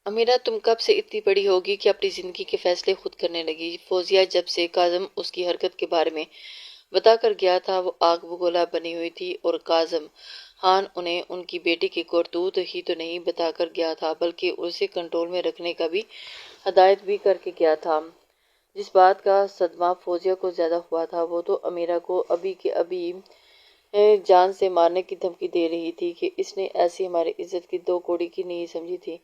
امیرہ تم کب سے اتنی بڑی ہوگی کہ اپنی زندگی کے فیصلے خود کرنے لگی؟ فوزیہ جب سے کاظم اس کی حرکت کے بارے میں بتا کر گیا تھا وہ آگ بگولا بنی ہوئی تھی، اور کاظم خان انہیں ان کی بیٹی کی کرتوت ہی تو نہیں بتا کر گیا تھا بلکہ اسے کنٹرول میں رکھنے کا بھی ہدایت بھی کر کے گیا تھا۔ جس بات کا صدمہ فوزیہ کو زیادہ ہوا تھا وہ تو امیرہ کو ابھی کے ابھی جان سے مارنے کی دھمکی دے رہی تھی کہ اس نے ایسی ہماری عزت کی دو کوڑی کی نہیں سمجھی تھی۔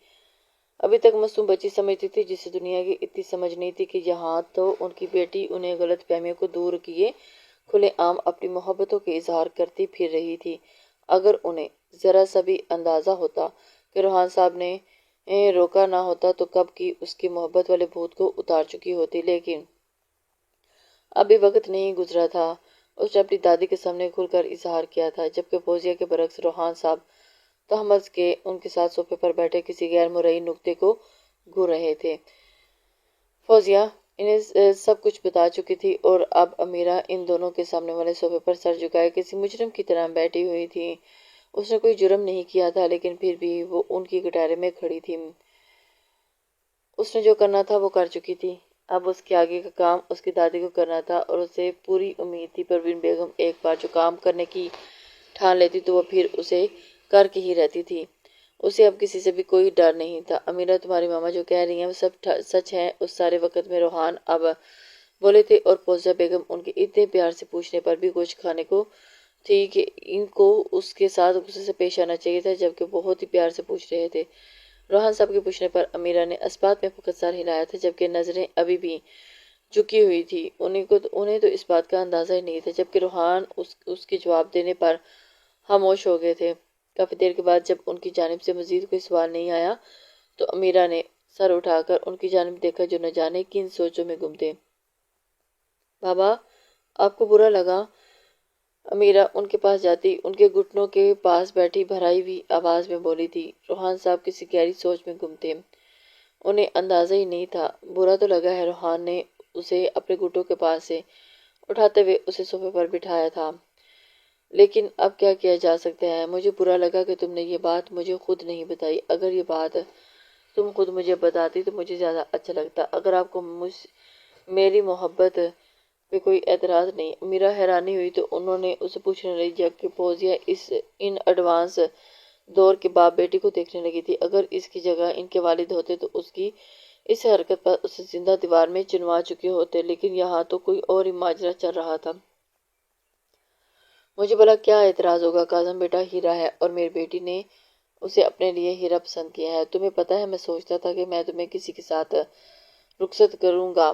ابھی تک معصوم بچی سمجھتی تھی جسے دنیا کی اتنی سمجھ نہیں تھی کہ یہاں تو ان کی بیٹی انہیں غلط فہمیوں کو دور کیے کھلے عام اپنی محبتوں کے اظہار کرتی پھر رہی تھی۔ اگر انہیں ذرا سا بھی اندازہ ہوتا کہ روحان صاحب نے روکا نہ ہوتا تو کب کی اس کی محبت والے بھوت کو اتار چکی ہوتی، لیکن ابھی وقت نہیں گزرا تھا۔ اس نے اپنی دادی کے سامنے کھل کر اظہار کیا تھا، جبکہ فوزیہ کے برعکس روحان صاحب تہمت کے ان کے ساتھ صوفے پر بیٹھے کسی غیر مرئی نکتے کو گھور رہے تھے۔ فوزیہ انہیں سب کچھ بتا چکی تھی اور اب امیرہ ان دونوں کے سامنے والے صوفے پر سر جھکائے کسی مجرم کی طرح بیٹھی ہوئی تھی۔ اس نے کوئی جرم نہیں کیا تھا لیکن پھر بھی وہ ان کی کٹہرے میں کھڑی تھی۔ اس نے جو کرنا تھا وہ کر چکی تھی، اب اس کے آگے کا کام اس کی دادی کو کرنا تھا، اور اسے پوری امید تھی پروین بیگم ایک بار جو کام کرنے کی ٹھان لیتی تو وہ پھر اسے کر کے ہی رہتی تھی۔ اسے اب کسی سے بھی کوئی ڈر نہیں تھا۔ امیرہ تمہاری ماما جو کہہ رہی ہیں وہ سب سچ ہے؟ اس سارے وقت میں روحان اب بولے تھے اور فوزیہ بیگم ان کے اتنے پیار سے پوچھنے پر بھی کچھ کھانے کو تھی کہ ان کو اس کے ساتھ غصے سے پیش آنا چاہیے تھا، جبکہ بہت ہی پیار سے پوچھ رہے تھے۔ روحان صاحب کے پوچھنے پر امیرہ نے اسبات میں فقط سر ہلایا تھا، جبکہ نظریں ابھی بھی جھکی ہوئی تھی۔ انہیں تو اس بات کا اندازہ ہی نہیں تھا، جبکہ روحان اس کے جواب دینے پر خاموش ہو گئے تھے۔ کافی دیر کے بعد جب ان کی جانب سے مزید کوئی سوال نہیں آیا تو امیرہ نے سر اٹھا کر ان کی جانب دیکھا جو نہ جانے کن سوچوں میں گم تھے۔ بابا آپ کو برا لگا؟ امیرہ ان کے پاس جاتی ان کے گھٹنوں کے پاس بیٹھی بھرائی ہوئی آواز میں بولی تھی۔ روحان صاحب کسی گہری سوچ میں گم تھے، انہیں اندازہ ہی نہیں تھا۔ برا تو لگا ہے، روحان نے اسے اپنے گھٹنوں کے پاس سے اٹھاتے ہوئے اسے صوفے پر بٹھایا تھا، لیکن اب کیا کیا جا سکتا ہے؟ مجھے برا لگا کہ تم نے یہ بات مجھے خود نہیں بتائی۔ اگر یہ بات تم خود مجھے بتاتی تو مجھے زیادہ اچھا لگتا۔ اگر آپ کو میری محبت پہ کوئی اعتراض نہیں۔ امیرہ حیرانی ہوئی تو انہوں نے اسے پوچھنے لگی، جبکہ فوزیہ ان ایڈوانس دور کے باپ بیٹی کو دیکھنے لگی تھی۔ اگر اس کی جگہ ان کے والد ہوتے تو اس کی اس حرکت پر اسے زندہ دیوار میں چنوا چکے ہوتے، لیکن یہاں تو کوئی اور ہی ماجرا چل رہا تھا۔ مجھے بھلا کیا اعتراض ہوگا؟ کاظم بیٹا ہیرا ہے اور میری بیٹی نے اسے اپنے لیے ہیرا پسند کیا ہے۔ تمہیں پتہ ہے میں سوچتا تھا کہ میں تمہیں کسی کے ساتھ رخصت کروں گا،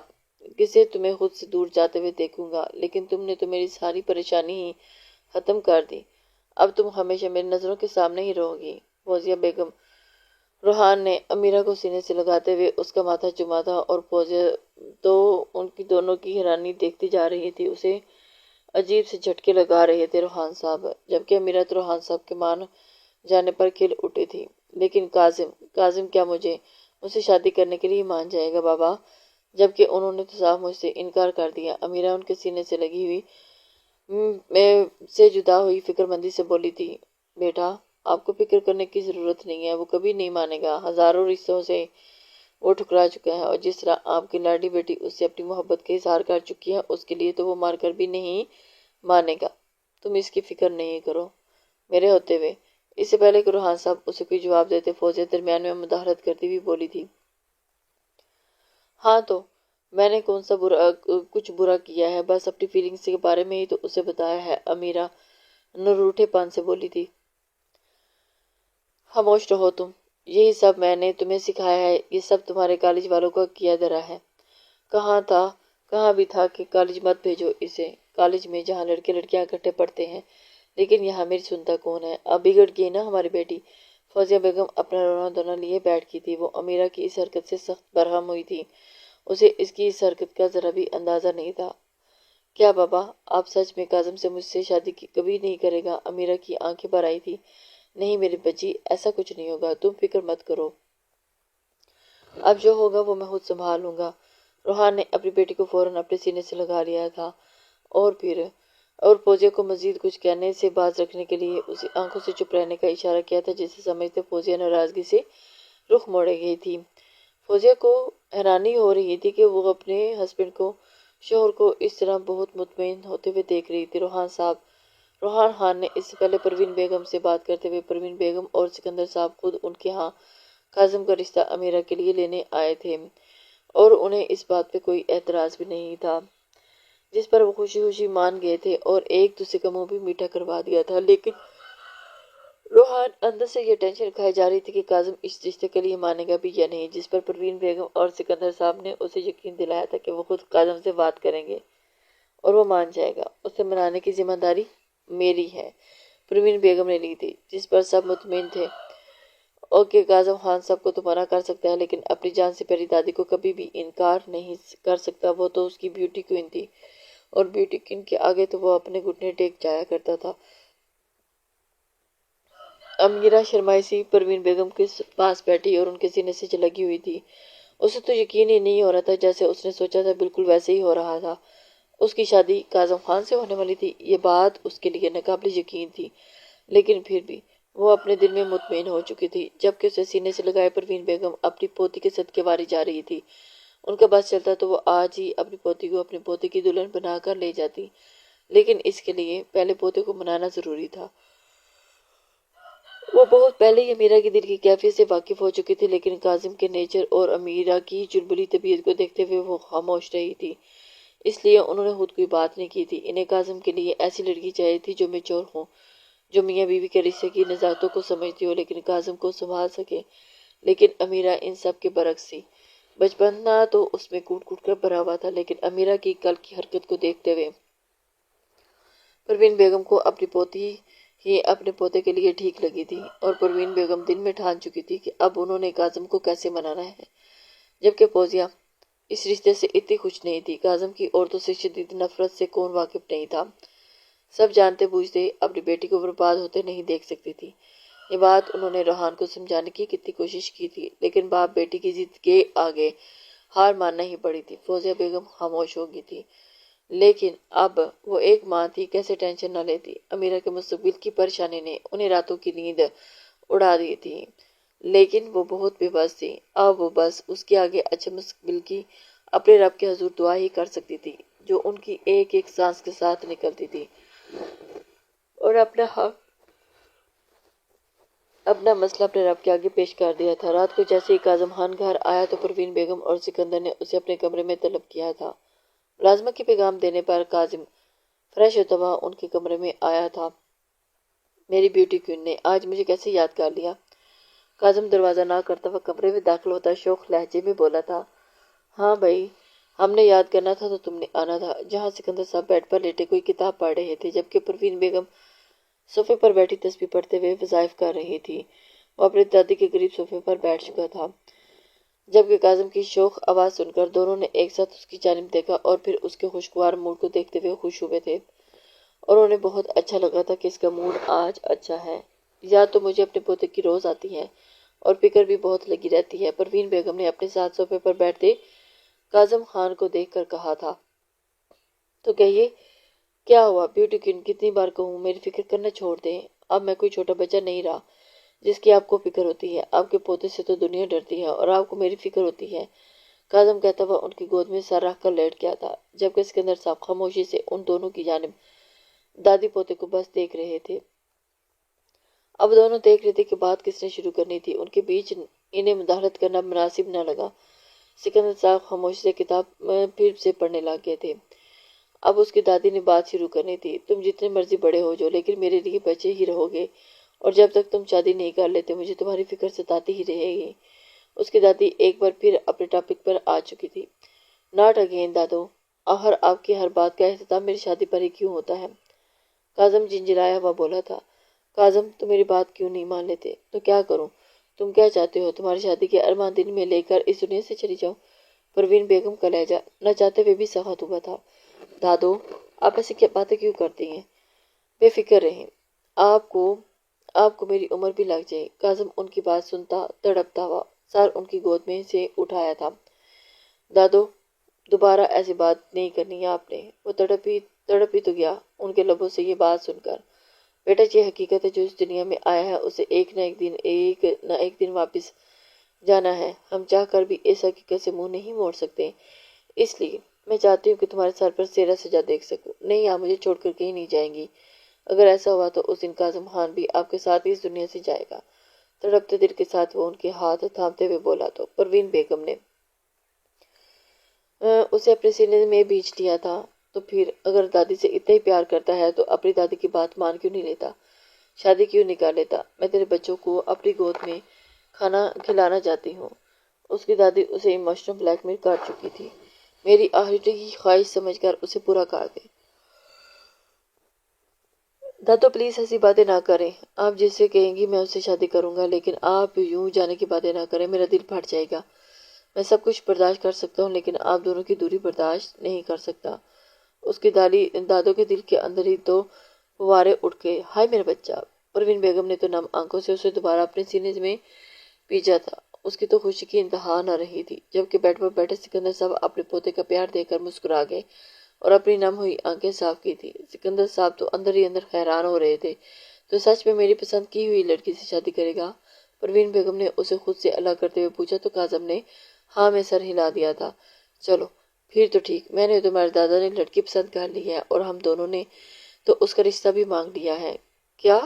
کسے تمہیں خود سے دور جاتے ہوئے دیکھوں گا، لیکن تم نے تو میری ساری پریشانی ہی ختم کر دی۔ اب تم ہمیشہ میری نظروں کے سامنے ہی رہو گی۔ فوزیہ بیگم، روحان نے امیرہ کو سینے سے لگاتے ہوئے اس کا ماتھا چوما تھا اور فوزیہ تو ان کی دونوں کی حیرانی دیکھتی جا رہی تھی۔ اسے عجیب سے جھٹکے لگا رہے تھے روحان صاحب، جبکہ امیرہ تو روحان صاحب کے مان جانے پر کھل اٹھی تھی۔ لیکن کاظم کیا مجھے مجھ سے شادی کرنے کے لیے مان جائے گا بابا؟ جبکہ انہوں نے تو صاف مجھ سے انکار کر دیا۔ امیرہ ان کے سینے سے لگی ہوئی سے جدا ہوئی فکر مندی سے بولی تھی، بیٹا آپ کو فکر کرنے کی ضرورت نہیں ہے، وہ کبھی نہیں مانے گا۔ ہزاروں رشتوں سے وہ ٹھکرا چکا ہے، اور جس طرح آپ کی لاڈلی بیٹی اس سے اپنی محبت کا اظہار کر چکی ہے، اس کے لیے تو وہ مار کر بھی نہیں مانے گا۔ تم اس کی فکر نہیں کرو میرے ہوتے ہوئے۔ اس سے پہلے کہ روحان صاحب اسے کوئی جواب دیتے، فوزیہ درمیان میں مداخلت کرتی ہوئی بولی تھی، ہاں تو میں نے کون سا کچھ برا کیا ہے؟ بس اپنی فیلنگز کے بارے میں ہی تو اسے بتایا ہے۔ امیرہ نروٹھے پن سے بولی تھی، خاموش رہو تم، یہی سب میں نے تمہیں سکھایا ہے، یہ سب تمہارے کالج والوں کا کیا دھرا ہے۔ کہاں بھی تھا کہ کالج مت بھیجو اسے، کالج میں جہاں لڑکے لڑکیاں اکٹھے پڑھتے ہیں، لیکن یہاں میری سنتا کون ہے؟ اب بگڑ گئی نا ہماری بیٹی۔ فوزیہ بیگم اپنا رونا دھونا لیے بیٹھ گئی تھی۔ وہ امیرہ کی اس حرکت سے سخت برہم ہوئی تھی، اسے اس کی اس حرکت کا ذرا بھی اندازہ نہیں تھا۔ کیا بابا آپ سچ میں کاظم سے مجھ سے شادی کبھی نہیں کرے گا؟ امیرہ کی آنکھیں بھر آئی تھی۔ نہیں میری بچی، ایسا کچھ نہیں ہوگا، تم فکر مت کرو، اب جو ہوگا وہ میں خود سنبھال لوں گا۔ روحان نے اپنی بیٹی کو فوراً اپنے سینے سے لگا لیا تھا اور فوزیہ کو مزید کچھ کہنے سے باز رکھنے کے لیے اسے آنکھوں سے چپ رہنے کا اشارہ کیا تھا، جسے سمجھتے فوزیہ ناراضگی سے رخ موڑے گئی تھی۔ فوزیہ کو حیرانی ہو رہی تھی کہ وہ اپنے ہسبینڈ کو، شوہر کو اس طرح بہت مطمئن ہوتے ہوئے دیکھ رہی تھی۔ روحان خان نے اس سے پہلے پروین بیگم سے بات کرتے ہوئے پروین بیگم اور سکندر صاحب خود ان کے ہاں کاظم کا رشتہ امیرہ کے لیے لینے آئے تھے اور انہیں اس بات پہ کوئی اعتراض بھی نہیں تھا، جس پر وہ خوشی خوشی مان گئے تھے اور ایک دوسرے کا منہ بھی میٹھا کروا دیا تھا۔ لیکن روحان اندر سے یہ ٹینشن کھائی جا رہی تھی کہ کاظم اس رشتے کے لیے مانے گا بھی یا نہیں، جس پر پروین بیگم اور سکندر صاحب نے اسے یقین دلایا تھا کہ وہ خود کاظم سے بات کریں گے اور وہ مان جائے گا۔ اسے منانے کی ذمہ داری میری ہے، پروین بیگم نے لی تھی، جس پر سب مطمئن تھے اور کہ کاظم خان سب کو تو منع کر سکتا ہے لیکن اپنی جان سے پیاری دادی کو کبھی بھی انکار نہیں کر سکتا۔ وہ تو اس کی بیوٹی کوئین تھی اور بیوٹی کوئین کے آگے تو وہ اپنے گھٹنے ٹیک جایا کرتا تھا۔ امیرہ شرمائی سی پروین بیگم کے پاس بیٹھی اور ان کے سینے سے لگی ہوئی تھی۔ اسے تو یقین ہی نہیں ہو رہا تھا، جیسے اس نے سوچا تھا بالکل ویسے ہی ہو رہا تھا۔ اس کی شادی کاظم خان سے ہونے والی تھی، یہ بات اس کے لیے ناقابل یقین تھی، لیکن پھر بھی وہ اپنے دل میں مطمئن ہو چکی تھی۔ جبکہ اسے سینے سے لگائے پروین بیگم اپنی پوتی کے صدقے واری جا رہی تھی۔ ان کا بس چلتا تو وہ آج ہی اپنی پوتی کو اپنے پوتے کی دلہن بنا کر لے جاتی، لیکن اس کے لیے پہلے پوتے کو منانا ضروری تھا۔ وہ بہت پہلے ہی امیرہ کی دل کی کیفیت سے واقف ہو چکی تھی، لیکن کاظم کے نیچر اور امیرہ کی چلبلی طبیعت کو دیکھتے ہوئے وہ خاموش رہی تھی، اس لیے انہوں نے خود کوئی بات نہیں کی تھی۔ انہیں کاظم کے لیے ایسی لڑکی چاہیے تھی جو میچور ہو، جو میاں بیوی کے رشتے کی نزاکتوں کو سمجھتی ہو لیکن کاظم کو سنبھال سکے۔ لیکن امیرہ ان سب کے برعکس تھی۔ بچپنا تو اس میں کوٹ کوٹ کر بھرا ہوا تھا، لیکن امیرہ کی کل کی حرکت کو دیکھتے ہوئے پروین بیگم کو اپنی پوتی ہی اپنے پوتے کے لیے ٹھیک لگی تھی اور پروین بیگم دل میں ٹھان چکی تھی کہ اب انہوں نے کاظم کو کیسے منانا ہے، جبکہ فوزیہ اس رشتے سے اتنی خوش نہیں تھی۔ کاظم کی عورتوں سے شدید نفرت سے کون واقف نہیں تھا؟ سب جانتے بوجھتے اپنی بیٹی کو برباد ہوتے نہیں دیکھ سکتی تھی۔ یہ بات انہوں نے روحان کو سمجھانے کی کتنی کوشش کی تھی، لیکن باپ بیٹی کی ضد کے آگے ہار ماننا ہی پڑی تھی۔ فوزیہ بیگم خاموش ہو گئی تھی، لیکن اب وہ ایک ماں تھی، کیسے ٹینشن نہ لیتی۔ امیرہ کے مستقبل کی پریشانی نے انہیں راتوں کی نیند اڑا دی تھی، لیکن وہ بہت بے بس تھی۔ اب وہ بس اس کے آگے اچھے مستقبل کی اپنے رب کے حضور دعا ہی کر سکتی تھی، جو ان کی ایک ایک سانس کے ساتھ نکلتی تھی، اور اپنا مسئلہ اپنے رب کے آگے پیش کر دیا تھا۔ رات کو جیسے ہی کاظم خان گھر آیا تو پروین بیگم اور سکندر نے اسے اپنے کمرے میں طلب کیا تھا۔ ملازمہ کی پیغام دینے پر کاظم فریش ہوتا ہوا ان کے کمرے میں آیا تھا۔ میری بیوٹی کوئین نے آج مجھے کیسے یاد کر لیا؟ کاظم دروازہ نہ کرتا ہوا کمرے میں داخل ہوتا شوخ لہجے میں بولا تھا۔ ہاں بھائی، ہم نے یاد کرنا تھا تو تم نے آنا تھا۔ جہاں سکندر صاحب بیڈ پر لیٹے کوئی کتاب پڑھ رہے تھے، جبکہ پروین بیگم صوفے پر بیٹھی تسبیح پڑھتے ہوئے وظائف کر رہی تھی، وہ اپنی دادی کے قریب صوفے پر بیٹھ چکا تھا۔ جبکہ کاظم کی شوخ آواز سن کر دونوں نے ایک ساتھ اس کی جانب دیکھا اور پھر اس کے خوشگوار موڈ کو دیکھتے ہوئے خوش ہوئے تھے، اور انہیں بہت اچھا لگا تھا کہ اس کا موڈ آج اچھا ہے۔ یاد تو مجھے اپنے پوتے کی روز آتی ہے اور فکر بھی بہت لگی رہتی ہے، پروین بیگم نے اپنے ساتھ صوفے پر بیٹھتے کاظم خان کو دیکھ کر کہا تھا۔ تو کہیے کیا ہوا بیوٹی کوئین، کتنی بار کہوں میری فکر کرنا چھوڑ دیں؟ اب میں کوئی چھوٹا بچہ نہیں رہا جس کی آپ کو فکر ہوتی ہے۔ آپ کے پوتے سے تو دنیا ڈرتی ہے اور آپ کو میری فکر ہوتی ہے، کاظم کہتا ہوا ان کی گود میں سر رکھ کر لیٹ گیا تھا، جبکہ سکندر صاحب خاموشی سے ان دونوں کی جانب دادی پوتے کو بس دیکھ رہے تھے۔ اب دونوں دیکھ رہے تھے کہ بات کس نے شروع کرنی تھی، ان کے بیچ انہیں مداخلت کرنا مناسب نہ لگا۔ سکندر صاحب خاموشی سے کتاب پھر سے پڑھنے لگ گئے تھے۔ اب اس کی دادی نے بات شروع کرنی تھی۔ تم جتنے مرضی بڑے ہو جو، لیکن میرے لیے بچے ہی رہو گے، اور جب تک تم شادی نہیں کر لیتے مجھے تمہاری فکر ستاتی ہی رہے گی۔ اس کی دادی ایک بار پھر اپنے ٹاپک پر آ چکی تھی۔ ناٹ اگین دادو، آخر آپ کی ہر بات کا اختتام میری شادی پر ہی کیوں ہوتا ہے؟ کاظم جھنجھلایا ہوا بولا تھا۔ کاظم تم میری بات کیوں نہیں مان لیتے؟ تو کیا کروں؟ تم کیا چاہتے ہو تمہاری شادی کے ارمان دل میں لے کر اس دنیا سے چلی جاؤں؟ پروین بیگم کا لہجہ نہ چاہتے ہوئے بھی سخت ہوا تھا۔ دادو آپ ایسی کیا باتیں کیوں کرتی ہیں؟ بے فکر رہیں، آپ کو میری عمر بھی لگ جائے۔ کاظم ان کی بات سنتا تڑپتا ہوا سر ان کی گود میں سے اٹھایا تھا۔ دادو دوبارہ ایسی بات نہیں کرنی ہے آپ نے۔ وہ تڑپ ہی تو گیا ان کے لبوں سے یہ بات سن کر۔ بیٹا یہ حقیقت ہے، جو اس دنیا میں آیا ہے اسے ایک نہ ایک دن واپس جانا ہے، ہم چاہ کر بھی اس حقیقت سے منہ نہیں موڑ سکتے، اس لیے میں چاہتی ہوں کہ تمہارے سر پر سیرا سجا دیکھ سکوں۔ نہیں، آپ مجھے چھوڑ کر کہیں نہیں جائیں گی۔ اگر ایسا ہوا تو اس دن کاظم خان بھی آپ کے ساتھ اس دنیا سے جائے گا۔ تڑپتے دل کے ساتھ وہ ان کے ہاتھ تھامتے ہوئے بولا تو پروین بیگم نے اسے اپنے سینے میں بیچ لیا تھا۔ تو پھر اگر دادی سے اتنا ہی پیار کرتا ہے تو اپنی دادی کی بات مان کیوں نہیں لیتا؟ شادی کیوں نہیں کر لیتا؟ میں تیرے بچوں کو اپنی گود میں کھانا کھلانا چاہتی ہوں۔ اس کی دادی اسے ایموشنل بلیک میل کر چکی تھی۔ میری آخری خواہش سمجھ کر اسے پورا کر دے۔ دادو پلیز ایسی باتیں نہ کریں، آپ جس سے کہیں گی میں اس سے شادی کروں گا، لیکن آپ یوں جانے کی باتیں نہ کریں، میرا دل پھٹ جائے گا۔ میں سب کچھ برداشت کر سکتا ہوں لیکن آپ دونوں کی دوری برداشت نہیں کر سکتا۔ اس کی دادوں کے دل کے اندر ہی تو فوارے اٹھ گئے۔ ہائے میرا بچہ! پروین بیگم نے تو نم آنکھوں سے اسے دوبارہ اپنے سینے میں پیچا تھا۔ اس کی تو خوشی کی انتہا نہ رہی تھی، جبکہ بیڈ پر بیٹھے سکندر صاحب اپنے پوتے کا پیار دیکھ کر مسکرا گئے اور اپنی نم ہوئی آنکھیں صاف کی تھی۔ سکندر صاحب تو اندر ہی اندر حیران ہو رہے تھے۔ تو سچ میں میری پسند کی ہوئی لڑکی سے شادی کرے گا؟ پروین بیگم نے اسے خود سے الگ کرتے ہوئے پوچھا تو کاظم نے ہاں میں سر ہلا دیا تھا۔ چلو پھر تو ٹھیک، میں نے تمہارے دادا نے لڑکی پسند کر لی ہے اور ہم دونوں نے تو اس کا رشتہ بھی مانگ لیا ہے۔ کیا؟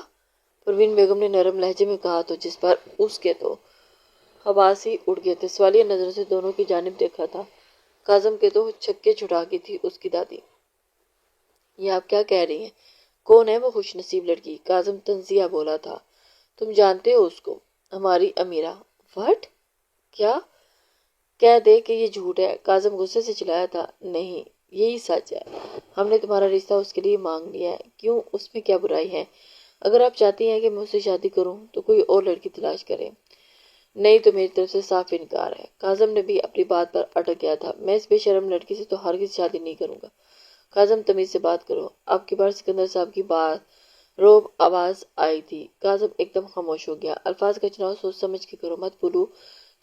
پروین بیگم نے نرم لہجے میں کہا تو جس پر اس کے تو حواس ہی اڑ گئے تھے۔ سوالیہ نظر سے دونوں کی جانب دیکھا تھا۔ کاظم کے تو چھکے چھڑا گئی تھی اس کی دادی۔ یہ آپ کیا کہہ رہی ہیں؟ کون ہے وہ خوش نصیب لڑکی؟ کاظم تنزیہ بولا تھا۔ تم جانتے ہو اس کو؟ ہماری امیرہ۔ وٹ؟ کیا؟ کہہ دے کہ یہ جھوٹ ہے، کاظم غصے سے چلایا تھا۔ نہیں، یہی سچ ہے، ہم نے تمہارا رشتہ اس کے لیے مانگ لیا ہے۔ کیوں، اس میں کیا برائی ہے؟ اگر آپ چاہتی ہیں کہ میں اس سے شادی کروں تو کوئی اور لڑکی تلاش کریں۔ نہیں تو میری طرف سے صاف انکار ہے۔ کاظم نے بھی اپنی بات پر اٹک گیا تھا۔ میں اس بے شرم لڑکی سے تو ہرگز شادی نہیں کروں گا۔ کاظم تمیز سے بات کرو۔ اب کی بار سکندر صاحب کی بات روب آواز آئی تھی۔ کاظم ایک دم خاموش ہو گیا۔ الفاظ کا چناؤ سوچ سمجھ کے کرو، مت بھولو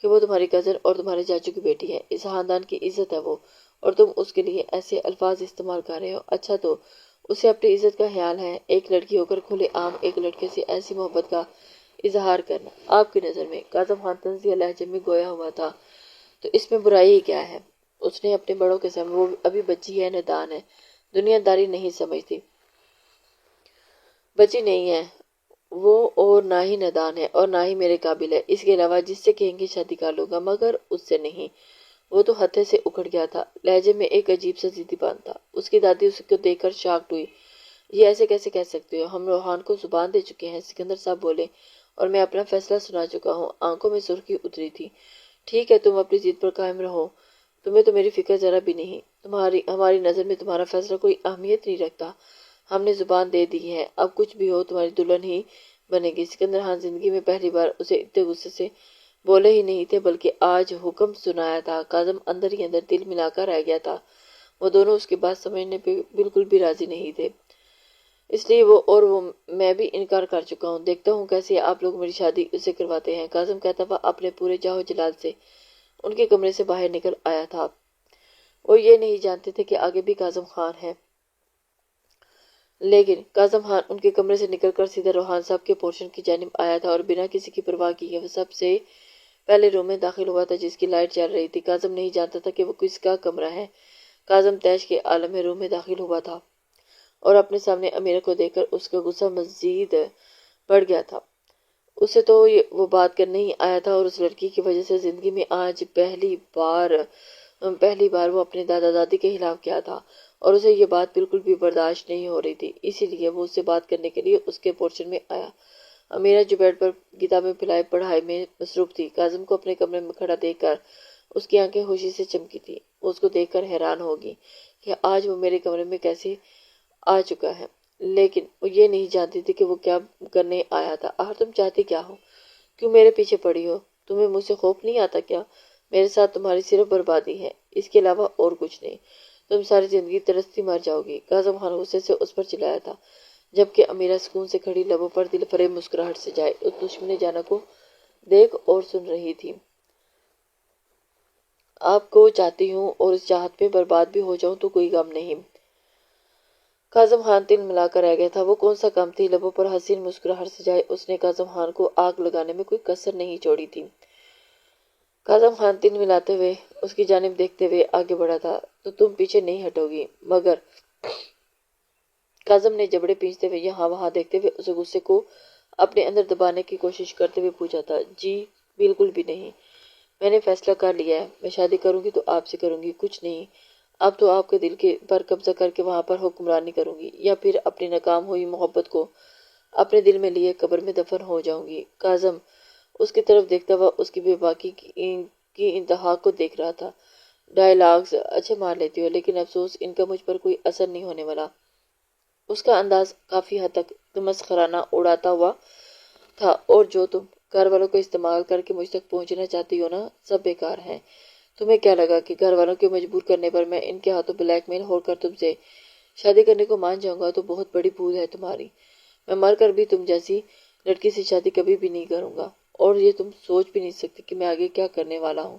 کہ وہ تمہاری کزن اور تمہارے چاچو کی بیٹی ہے، اس خاندان کی عزت ہے وہ، اور تم اس کے لیے ایسے الفاظ استعمال کر رہے ہو۔ اچھا تو اسے اپنی عزت کا خیال ہے؟ ایک لڑکی ہو کر کھلے عام ایک لڑکے سے ایسی محبت کا اظہار کرنا آپ کی نظر میں؟ کاظم خان طنزیہ لہجے میں گویا ہوا تھا۔ تو اس میں برائی کیا ہے؟ اس نے اپنے بڑوں کے سامنے، وہ ابھی بچی ہے، نادان ہے، دنیا داری نہیں سمجھتی۔ بچی نہیں ہے وہ، اور نہ ہی نادان ہے اور نہ ہی میرے قابل ہے۔ اس کے علاوہ جس سے کہیں گے شادی کر لوں گا، مگر اس سے نہیں۔ وہ تو ہتھے سے اکھڑ گیا تھا، لہجے میں ایک عجیب سا ضدی پن تھا۔ اس کی دادی اس کو دیکھ کر شاکڈ ہوئی۔ یہ ایسے کیسے کہہ سکتے ہو؟ ہم روحان کو زبان دے چکے ہیں، سکندر صاحب بولے، اور میں اپنا فیصلہ سنا چکا ہوں۔ آنکھوں میں سرخی اتری تھی۔ ٹھیک ہے، تم اپنی ضد پر قائم رہو، تمہیں تو میری فکر ذرا بھی نہیں۔ ہماری نظر میں تمہارا فیصلہ کوئی اہمیت نہیں رکھتا۔ ہم نے زبان دے دی ہے، اب کچھ بھی ہو تمہاری دلہن ہی بنے گی۔ سکندر خان زندگی میں پہلی بار اسے اتنے غصے سے بولے ہی نہیں تھے، بلکہ آج حکم سنایا تھا۔ کاظم اندر ہی اندر دل ملا کر رہ گیا تھا۔ وہ دونوں اس کی بات سمجھنے پہ بالکل بھی راضی نہیں تھے، اس لیے وہ میں بھی انکار کر چکا ہوں۔ دیکھتا ہوں کیسے آپ لوگ میری شادی اس سے کرواتے ہیں۔ کاظم کہتا ہوا اپنے پورے جاہو جلال سے ان کے کمرے سے باہر نکل آیا تھا۔ وہ یہ نہیں جانتے تھے کہ آگے بھی کاظم خان ہے، لیکن کاظم خان ان کے کمرے سے نکل کر سیدھا روحان صاحب کے پورشن کی جانب آیا تھا اور بنا کسی کی پرواہ کیے وہ سب سے پہلے روم میں داخل ہوا تھا جس کی لائٹ جل رہی تھی۔ کاظم نہیں جانتا تھا کہ وہ کس کا کمرہ ہے۔ کاظم تیش کے عالم میں روم میں داخل ہوا تھا اور اپنے سامنے امیرہ کو دیکھ کر اس کا غصہ مزید بڑھ گیا تھا۔ اسے تو وہ بات کرنے ہی آیا تھا اور اس لڑکی کی وجہ سے زندگی میں آج پہلی بار وہ اپنے دادا دادی کے خلاف کیا تھا اور اسے یہ بات بالکل بھی برداشت نہیں ہو رہی تھی، اسی لیے وہ اس سے بات کرنے کے لیے اس کے پورشن میں آیا۔ امیرہ جو بیڈ پر کتابیں پھیلائے پڑھائی میں مصروف تھی، کاظم کو اپنے کمرے میں کھڑا دیکھ کر اس کی آنکھیں خوشی سے چمکی تھی۔ وہ اس کو دیکھ کر حیران ہوگی کہ آج وہ میرے کمرے میں کیسے آ چکا ہے، لیکن وہ یہ نہیں جانتی تھی کہ وہ کیا کرنے آیا تھا۔ آخر تم چاہتی کیا ہو؟ کیوں میرے پیچھے پڑی ہو؟ تمہیں مجھ سے خوف نہیں آتا کیا؟ میرے ساتھ تمہاری صرف بربادی ہے، اس کے علاوہ اور کچھ نہیں۔ تم ساری زندگی ترستی مر جاؤ گی۔ کاظم خان غصے سے اس پر چلایا تھا، جبکہ امیرہ سکون سے کھڑی لبوں پر دل فریب مسکراہٹ سے جائے اس دشمن جانہ کو دیکھ اور سن رہی تھی۔ آپ کو چاہتی ہوں اور اس چاہت میں برباد بھی ہو جاؤں تو کوئی غم نہیں۔ کاظم خان تل ملا کر رہ گیا تھا۔ وہ کون سا کام تھی؟ لبوں پر حسین مسکراہٹ سے جائے اس نے کاظم خان کو آگ لگانے میں کوئی کسر نہیں چھوڑی تھی۔ کاظم خان تن ملاتے ہوئے اس کی جانب دیکھتے ہوئے آگے بڑھا تھا، تو تم پیچھے نہیں ہٹو گی؟ مگر کاظم نے جبڑے پیچھتے ہوئے یہاں وہاں دیکھتے ہوئے اسے غصے کو اپنے اندر دبانے کی کوشش کرتے ہوئے پوچھا تھا۔ جی بالکل بھی نہیں، میں نے فیصلہ کر لیا ہے، میں شادی کروں گی تو آپ سے کروں گی، کچھ نہیں۔ اب تو آپ کے دل کے پر قبضہ کر کے وہاں پر حکمرانی کروں گی، یا پھر اپنی ناکام ہوئی محبت کو اپنے دل میں لیے قبر میں دفن ہو جاؤں گی۔ کاظم اس کی طرف دیکھتا ہوا اس کی بے باکی کی انتہا کو دیکھ رہا تھا۔ ڈائیلاگز اچھے مار لیتی ہو، لیکن افسوس ان کا مجھ پر کوئی اثر نہیں ہونے والا۔ اس کا انداز کافی حد تک تمسخرانہ اڑاتا ہوا تھا، اور جو تم گھر والوں کو استعمال کر کے مجھ تک پہنچنا چاہتی ہو نا، سب بیکار ہے۔ تمہیں کیا لگا کہ گھر والوں کے مجبور کرنے پر میں ان کے ہاتھوں بلیک میل ہو کر تم سے شادی کرنے کو مان جاؤں گا؟ تو بہت بڑی بھول ہے تمہاری۔ میں مر کر بھی تم جیسی لڑکی سے شادی کبھی بھی نہیں کروں گا، اور یہ تم سوچ بھی نہیں سکتی کہ میں آگے کیا کرنے والا ہوں۔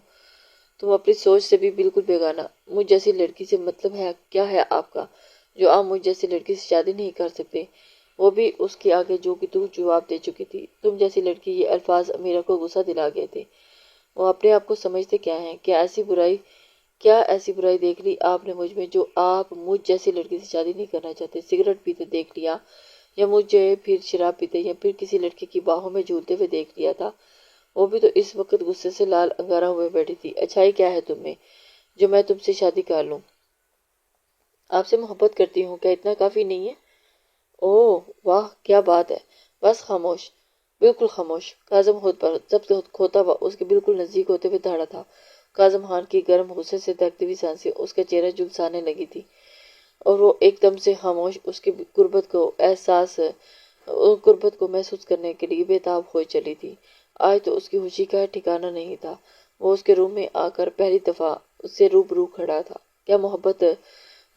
تم اپنی سوچ سے بھی بالکل بیگانہ۔ مجھ جیسی لڑکی سے مطلب ہے کیا ہے آپ کا، جو آپ مجھ جیسی لڑکی سے شادی نہیں کر سکتے؟ وہ بھی اس کے آگے جو کہ تو جواب دے چکی تھی۔ تم جیسی لڑکی، یہ الفاظ امیرہ کو غصہ دلا گئے تھے۔ وہ اپنے آپ کو سمجھتے کیا ہیں؟ کیا ایسی برائی دیکھ لی آپ نے مجھ میں، جو آپ مجھ جیسی لڑکی سے شادی نہیں کرنا چاہتے؟ سگریٹ پیتے دیکھ لیا، یا مجھے پھر شراب پیتے، یا پھر کسی لڑکی کی باہوں میں جھولتے ہوئے دیکھ لیا تھا؟ وہ بھی تو اس وقت غصے سے لال انگارہ ہوئے بیٹھی تھی۔ اچھائی کیا ہے تم میں جو میں تم سے شادی کر لوں؟ آپ سے محبت کرتی ہوں، کیا اتنا کافی نہیں ہے؟ اوہ واہ کیا بات ہے! بس خاموش، بالکل خاموش۔ کاظم خود پر ضبط کھوتا ہوا اس کے بالکل نزدیک ہوتے ہوئے دھڑا تھا۔ کاظم خان کی گرم غصے سے دھڑکتی ہوئی سانسیں اس کا چہرہ جھلسانے لگی تھی، اور وہ ایک دم سے خاموش اس کی قربت کو محسوس کرنے کے لیے بے تاب ہو چلی تھی۔ آج تو اس کی خوشی کا ٹھکانہ نہیں تھا۔ وہ اس کے روم میں آ کر پہلی دفعہ اس سے روبرو کھڑا تھا۔ کیا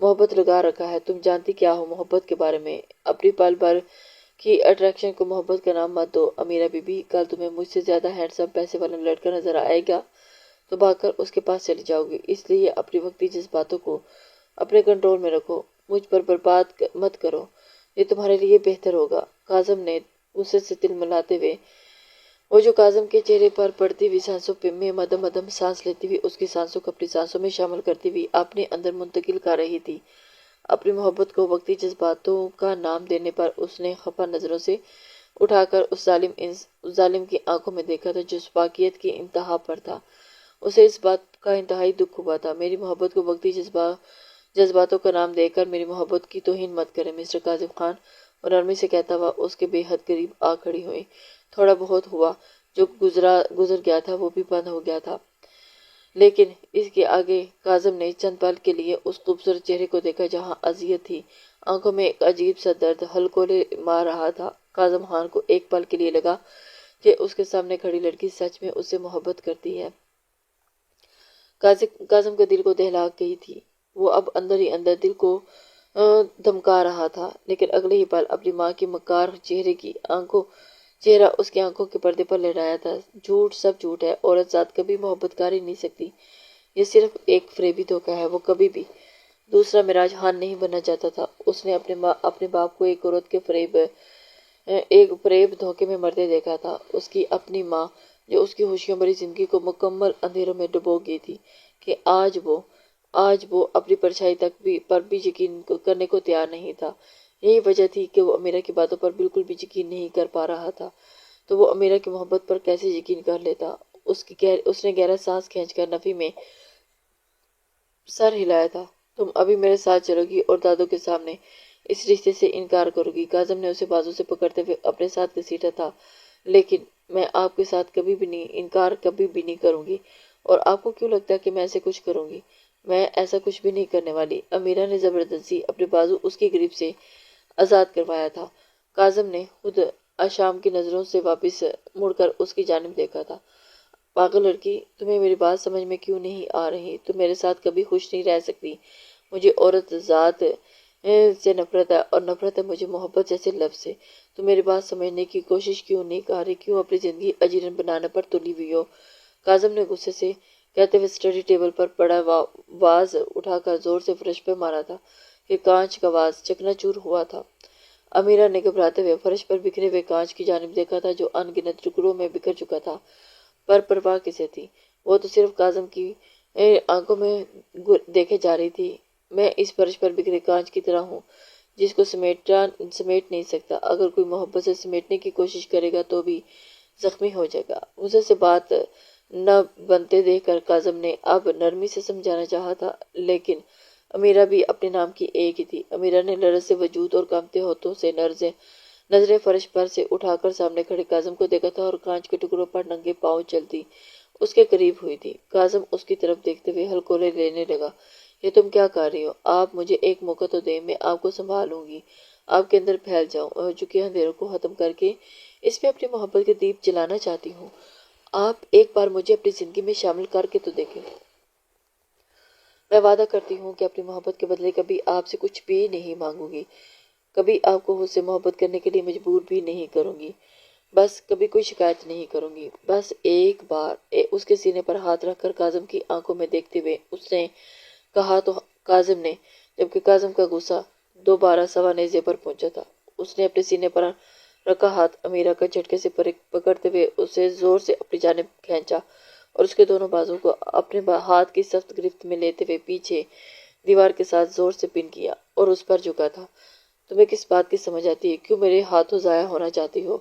محبت لگا رکھا ہے؟ تم جانتی کیا ہو محبت کے بارے میں؟ اپنی پل بھر کی اٹریکشن کو محبت کا نام مت دو امیرہ بی بی۔ کل تمہیں مجھ سے زیادہ ہینڈسم پیسے والا لڑکا نظر آئے گا تو بھاگ کر اس کے پاس چلی جاؤ گی۔ اس لیے اپنی وقتی جذباتوں کو اپنے کنٹرول میں رکھو، مجھ پر برباد مت کرو، یہ تمہارے لیے بہتر ہوگا۔ کاظم نے غصے سے تل ملاتے ہوئے، وہ جو کاظم کے چہرے پر پڑتی ہوئی سانسوں میں مدم مدم سانس لیتی ہوئی اس کی سانسوں کو اپنی سانسوں میں شامل کرتی ہوئی اپنے اندر منتقل کر رہی تھی۔ اپنی محبت کو وقتی جذباتوں کا نام دینے پر اس نے خفا نظروں سے اٹھا کر اس ظالم کی آنکھوں میں دیکھا تھا جو سفاکیت کی انتہا پر تھا۔ اسے اس بات کا انتہائی دکھ ہوا تھا۔ میری محبت کو وقتی جذباتوں کا نام دے کر میری محبت کی توہین مت کریں مسٹر کاظم خان، اور نرمی سے کہتا ہوا اس کے بے حد قریب آ کھڑی ہوئی۔ تھوڑا بہت ہوا جو گزر گیا تھا وہ بھی بند ہو گیا تھا، لیکن اس کے آگے کاظم نے چند پل کے لیے اس خوبصورت چہرے کو دیکھا جہاں اذیت تھی۔ آنکھوں میں ایک عجیب سا درد ہلکولے مار رہا تھا۔ کاظم خان کو ایک پل کے لیے لگا کہ اس کے سامنے کھڑی لڑکی سچ میں اس سے محبت کرتی ہے۔ کاظم کے دل کو دہلا گئی تھی۔ وہ اب اندر ہی اندر دل کو دھمکا رہا تھا، لیکن اگلے ہی پل اپنی ماں کی مکار چہرہ اس کی آنکھوں کے پردے پر لہرایا تھا۔ جھوٹ، سب جھوٹ ہے، عورت ذات کبھی محبت کر ہی نہیں سکتی، یہ صرف ایک فریبی دھوکہ ہے۔ وہ کبھی بھی دوسرا معراج خان نہیں بننا چاہتا تھا۔ اس نے اپنے باپ کو ایک عورت کے فریب دھوکے میں مرتے دیکھا تھا، اس کی اپنی ماں جو اس کی خوشیوں بھری زندگی کو مکمل اندھیروں میں ڈبو گئی تھی، کہ آج وہ اپنی پرچھائی پر بھی یقین کرنے کو تیار نہیں تھا۔ یہی وجہ تھی کہ وہ امیرہ کی باتوں پر بالکل بھی یقین نہیں کر پا رہا تھا۔ تو وہ امیرہ کی محبت پر کیسے یقین کر لیتا؟ اس نے گہرا سانس کھینچ کر نفی میں سر ہلایا تھا۔ تم ابھی میرے ساتھ چلو گی اور دادو کے سامنے اس رشتے سے انکار کرو گی؟ کاظم نے اسے بازو سے پکڑتے ہوئے اپنے ساتھ گھسیٹا تھا۔ لیکن میں آپ کے ساتھ انکار کبھی بھی نہیں کروں گی، اور آپ کو کیوں لگتا ہے کہ میں ایسے کچھ کروں گی؟ میں ایسا کچھ بھی نہیں کرنے والی۔ امیرہ نے زبردستی اپنے بازو اس کی گریپ سے آزاد کروایا تھا۔ کاظم نے خود آشام کی نظروں سے واپس مڑ کر اس کی جانب دیکھا تھا۔ پاگل لڑکی، تمہیں میری بات سمجھ میں کیوں نہیں آ رہی؟ تم میرے ساتھ کبھی خوش نہیں رہ سکتی۔ مجھے عورت ذات سے نفرت ہے، اور نفرت ہے مجھے محبت جیسے لفظ سے۔ تم میری بات سمجھنے کی کوشش کیوں نہیں کر رہی؟ کیوں اپنی زندگی اجیرن بنانے پر تلی ہوئی ہو؟ کاظم نے غصے سے کہتے ہوئے اسٹڈی ٹیبل پر پڑا واز اٹھا کر زور سے فرش پہ مارا تھا کہ کانچ کا واز چکنا چور ہوا تھا۔ امیرہ نے گھبراتے ہوئے فرش پر بکھرے ہوئے کانچ کی جانب دیکھا تھا جو ان گنت ٹکڑوں میں بکھر چکا تھا، پر پرواہ کسے تھی؟ وہ تو صرف کاظم کی آنکھوں میں دیکھے جا رہی تھی۔ میں اس فرش پر بکھرے کانچ کی طرح ہوں جس کو سمیٹ نہیں سکتا، اگر کوئی محبت سے سمیٹنے کی کوشش کرے گا تو بھی زخمی ہو جائے گا۔ غصے سے بات نہ بنتے دیکھ کر کاظم نے اب نرمی سے سمجھانا چاہا تھا، لیکن امیرہ بھی اپنے نام کی ایک ہی تھی۔ امیرہ نے لرز سے وجود اور کانپتے ہاتھوں سے نظریں فرش پر سے اٹھا کر سامنے کھڑے کاظم کو دیکھا تھا اور کانچ کے ٹکڑوں پر ننگے پاؤں چلتی اس کے قریب ہوئی تھی۔ کاظم اس کی طرف دیکھتے ہوئے ہلکولے لینے لگا۔ یہ تم کیا کر رہی ہو؟ آپ مجھے ایک موقع تو دیں، میں آپ کو سنبھالوں گی، آپ کے اندر پھیل جاؤں، ہو چکے اندھیروں کو ختم کر کے اس میں اپنی محبت کے دیپ جلانا چاہتی ہوں۔ آپ ایک بار مجھے اپنی زندگی میں شامل کر کے تو دیکھیں۔ میں وعدہ کرتی ہوں کہ اپنی محبت کے بدلے کبھی آپ سے کچھ بھی نہیں مانگوں گی، کبھی آپ کو مجھ سے محبت کرنے کے لیے مجبور بھی نہیں کروں گی، بس کبھی کوئی شکایت نہیں کروں گی۔ بس ایک بار اس کے سینے پر ہاتھ رکھ کر کاظم کی آنکھوں میں دیکھتے ہوئے اس نے کہا تو کاظم نے، جبکہ کاظم کا غصہ دوبارہ سوا نیزے پر پہنچا تھا، اس نے اپنے سینے پر رکھا ہاتھ امیرہ کا جھٹکے سے پکڑتے ہوئے اسے زور سے اپنی جانب کھینچا اور اس کے دونوں بازو کو اپنے ہاتھ کی سخت گرفت میں لیتے ہوئے پیچھے دیوار کے ساتھ زور سے پن کیا اور اس پر جھکا تھا۔ تمہیں کس بات کی سمجھ آتی ہے؟ کیوں میرے ہاتھوں ضائع ہونا چاہتی ہو؟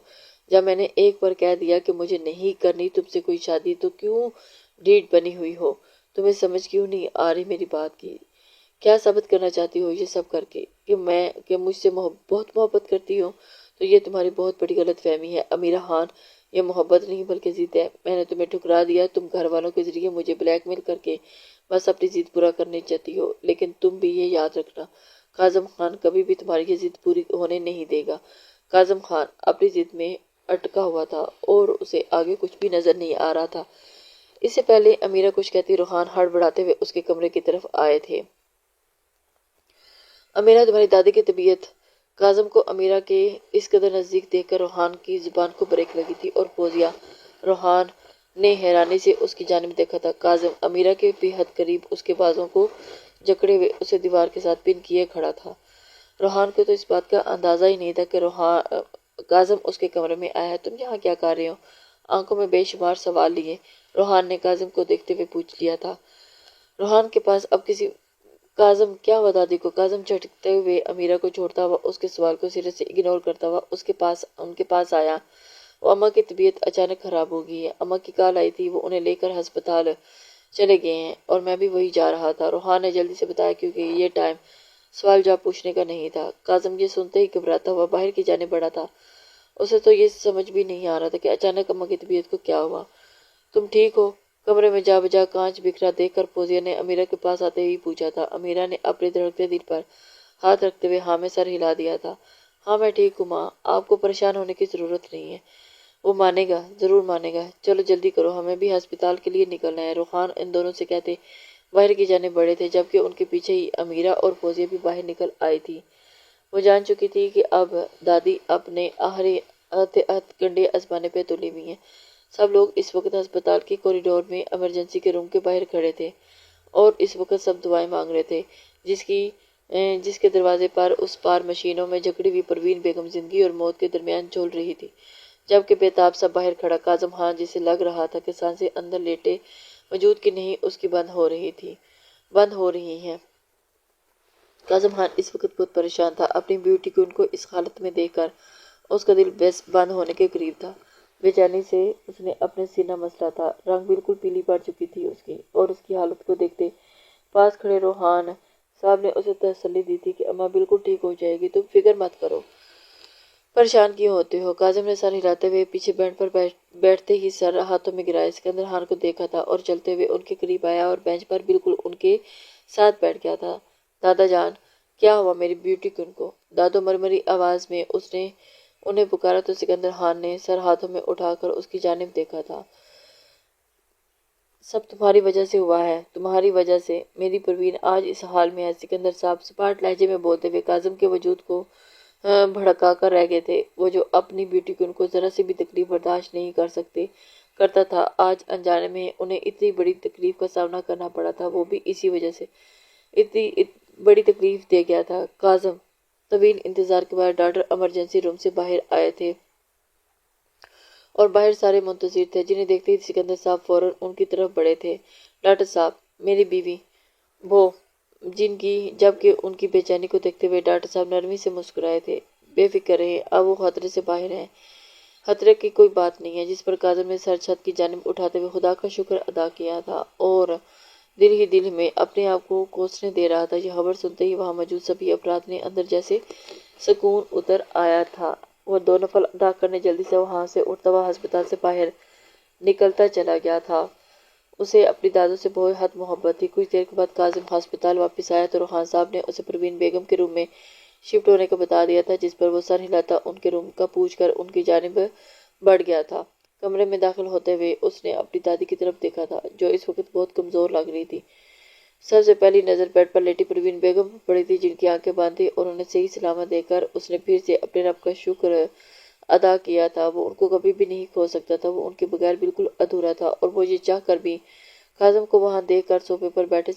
جب میں نے ایک بار کہہ دیا کہ مجھے نہیں کرنی تم سے کوئی شادی تو کیوں ڈیڑھ بنی ہوئی ہو؟ تمہیں سمجھ کیوں نہیں آ رہی میری بات کی؟ کیا ثابت کرنا چاہتی ہو یہ سب کر کے کہ مجھ سے بہت محبت کرتی ہو؟ تو یہ تمہاری بہت بڑی غلط فہمی ہے امیرہ خان، یہ محبت نہیں بلکہ ضد ہے۔ میں نے تمہیں ٹھکرا دیا، تم گھر والوں کے ذریعے مجھے بلیک میل کر کے بس اپنی ضد پورا کرنا چاہتی ہو، لیکن تم بھی یہ یاد رکھنا کاظم خان کبھی بھی تمہاری یہ ضد پوری ہونے نہیں دے گا۔ کاظم خان اپنی ضد میں اٹکا ہوا تھا اور اسے آگے کچھ بھی نظر نہیں آ رہا تھا۔ اس سے پہلے امیرہ کچھ کہتی روحان ہڑبڑاتے ہوئے اس کے کمرے کی طرف آئے تھے۔ امیرہ، تمہاری دادی کی طبیعت۔ کاظم کو امیرہ کے اس قدر نزدیک دیکھ کر روحان کی زبان کو بریک لگی تھی اور فوزیہ۔ روحان نے حیرانی سے اس کی جانب دیکھا تھا۔ کاظم امیرہ کے بے حد قریب اس کے بازوں کو جکڑے ہوئے اسے دیوار کے ساتھ پن کیے کھڑا تھا۔ روحان کو تو اس بات کا اندازہ ہی نہیں تھا کہ کاظم اس کے کمرے میں آیا ہے۔ تم یہاں کیا کر رہے ہو؟ آنکھوں میں بے شمار سوال لیے روحان نے کاظم کو دیکھتے ہوئے پوچھ لیا تھا۔ روحان کے پاس اب کسی کاظم کیا ہوا دادی کو؟ کاظم جھٹکتے ہوئے امیرہ کو چھوڑتا ہوا اس کے سوال کو سرے سے اگنور کرتا ہوا ان کے پاس آیا۔ وہ اماں کی طبیعت اچانک خراب ہو گئی ہے، اماں کی کال آئی تھی، وہ انہیں لے کر ہسپتال چلے گئے ہیں اور میں بھی وہی جا رہا تھا، روحان نے جلدی سے بتایا، کیونکہ یہ ٹائم سوال جواب پوچھنے کا نہیں تھا۔ کاظم یہ سنتے ہی گھبراتا ہوا باہر کی جانب بڑھا تھا۔ اسے تو یہ سمجھ بھی نہیں آ رہا تھا کہ اچانک اماں کی طبیعت کو کیا ہوا۔ تم ٹھیک ہو؟ کمرے میں جا بجا کانچ بکھرا دیکھ کر فوزیہ نے امیرہ کے پاس آتے ہی پوچھا تھا۔ امیرہ نے اپنے دھڑکتے دل پر ہاتھ رکھتے ہوئے ہاں میں سر ہلا دیا تھا۔ ہاں میں ٹھیک ہوں ماں، آپ کو پریشان ہونے کی ضرورت نہیں ہے، وہ مانے گا، ضرور مانے گا۔ چلو جلدی کرو، ہمیں بھی ہسپتال کے لیے نکلنا ہے۔ روحان ان دونوں سے کہتے باہر کی جانب بڑھے تھے، جبکہ ان کے پیچھے ہی امیرہ اور فوزیہ بھی باہر نکل آئی تھی۔ وہ جان چکی تھی کہ اب دادی اپنے آخری ہتھ کنڈے آزمانے پہ تلی ہوئی ہیں۔ سب لوگ اس وقت ہسپتال کے کوریڈور میں ایمرجنسی کے روم کے باہر کھڑے تھے اور اس وقت سب دعائیں مانگ رہے تھے، جس کے دروازے پر اس پار مشینوں میں جکڑی ہوئی پروین بیگم زندگی اور موت کے درمیان جھول رہی تھی، جبکہ بیتاب سب باہر کھڑا کاظم خان، جسے لگ رہا تھا کہ سانسیں اندر لیٹے وجود کی نہیں اس کی بند ہو رہی ہیں۔ کاظم خان اس وقت بہت پریشان تھا، اپنی بیوٹی کو ان کو اس حالت میں دیکھ کر اس کا دل بند ہونے کے قریب تھا۔ بے چینی سے اس نے اپنے سینہ مسلا تھا، رنگ بالکل پیلی پڑ چکی تھی اس کی، اور اس کی حالت کو دیکھتے پاس کھڑے روحان صاحب نے اسے تسلی دی تھی کہ اماں بالکل ٹھیک ہو جائے گی، تم فکر مت کرو۔ پریشان کیوں ہوتے ہو؟ کاظم نے سر ہلاتے ہوئے پیچھے بینچ پر بیٹھتے ہی سر ہاتھوں میں گرایا۔ سکندر خان کو دیکھا تھا اور چلتے ہوئے ان کے قریب آیا اور بینچ پر بالکل ان کے ساتھ بیٹھ گیا تھا۔ دادا جان، کیا ہوا میری بیوٹی کن کو؟ دادو مرمری آواز میں اس نے انہیں پکارا تو سکندر خان نے سر ہاتھوں میں اٹھا کر اس کی جانب دیکھا تھا۔ سب تمہاری وجہ سے ہوا ہے، تمہاری وجہ سے میری پروین آج اس حال میں ہے۔ سکندر صاحب سپاٹ لہجے میں بولتے ہوئے کاظم کے وجود کو بھڑکا کر رہ گئے تھے۔ وہ جو اپنی بیوٹی کو ان کو ذرا سی بھی تکلیف برداشت نہیں کرتا تھا، آج انجانے میں انہیں اتنی بڑی تکلیف کا سامنا کرنا پڑا تھا، وہ بھی اسی وجہ سے اتنی بڑی تکلیف دے گیا تھا۔ کاظم طویل انتظار کے بعد ڈاکٹر ایمرجنسی روم سے باہر آئے تھے اور باہر سارے منتظر تھے، جنہیں دیکھتے ہی سکندر صاحب فوراً ان کی طرف بڑھے تھے۔ ڈاکٹر صاحب، میری بیوی، وہ جبکہ ان کی بے چینی کو دیکھتے ہوئے ڈاکٹر صاحب نرمی سے مسکرائے تھے۔ بے فکر رہیں، اب وہ خطرے سے باہر ہیں۔ خطرے کی کوئی بات نہیں ہے، جس پر کاظم نے سر چھت کی جانب اٹھاتے ہوئے خدا کا شکر ادا کیا تھا اور دل ہی دل میں اپنے آپ کو کوسنے دے رہا تھا۔ یہ خبر سنتے ہی وہاں موجود سبھی افراد نے اندر جیسے سکون اتر آیا تھا۔ وہ 2 نفل ادا کرنے جلدی سے وہاں سے اٹھتا ہوا ہسپتال سے باہر نکلتا چلا گیا تھا۔ اسے اپنی دادوں سے بہت حد محبت تھی۔ کچھ دیر کے بعد کاظم ہسپتال واپس آیا تو روحان صاحب نے اسے پروین بیگم کے روم میں شفٹ ہونے کا بتا دیا تھا، جس پر وہ سر ہلاتا ان کے روم کا پوچھ کر ان کی جانب بڑھ گیا تھا۔ کمرے میں داخل ہوتے ہوئے اس نے اپنی دادی کی طرف دیکھا تھا، جو اس وقت بہت کمزور لگ رہی تھی۔ سب سے پہلی نظر بیڈ پر لیٹی پروین بیگم پر پڑی تھی، جن کی آنکھیں بند تھیں اور انہیں صحیح سلامت دیکھ کر اس نے پھر سے اپنے رب کا شکر ادا کیا تھا۔ وہ ان کو کبھی بھی نہیں کھو سکتا تھا، وہ ان کے بغیر بالکل ادھورا تھا، اور وہ یہ چاہ کر بھی کاظم کو وہاں دیکھ کر صوفے پر بیٹھے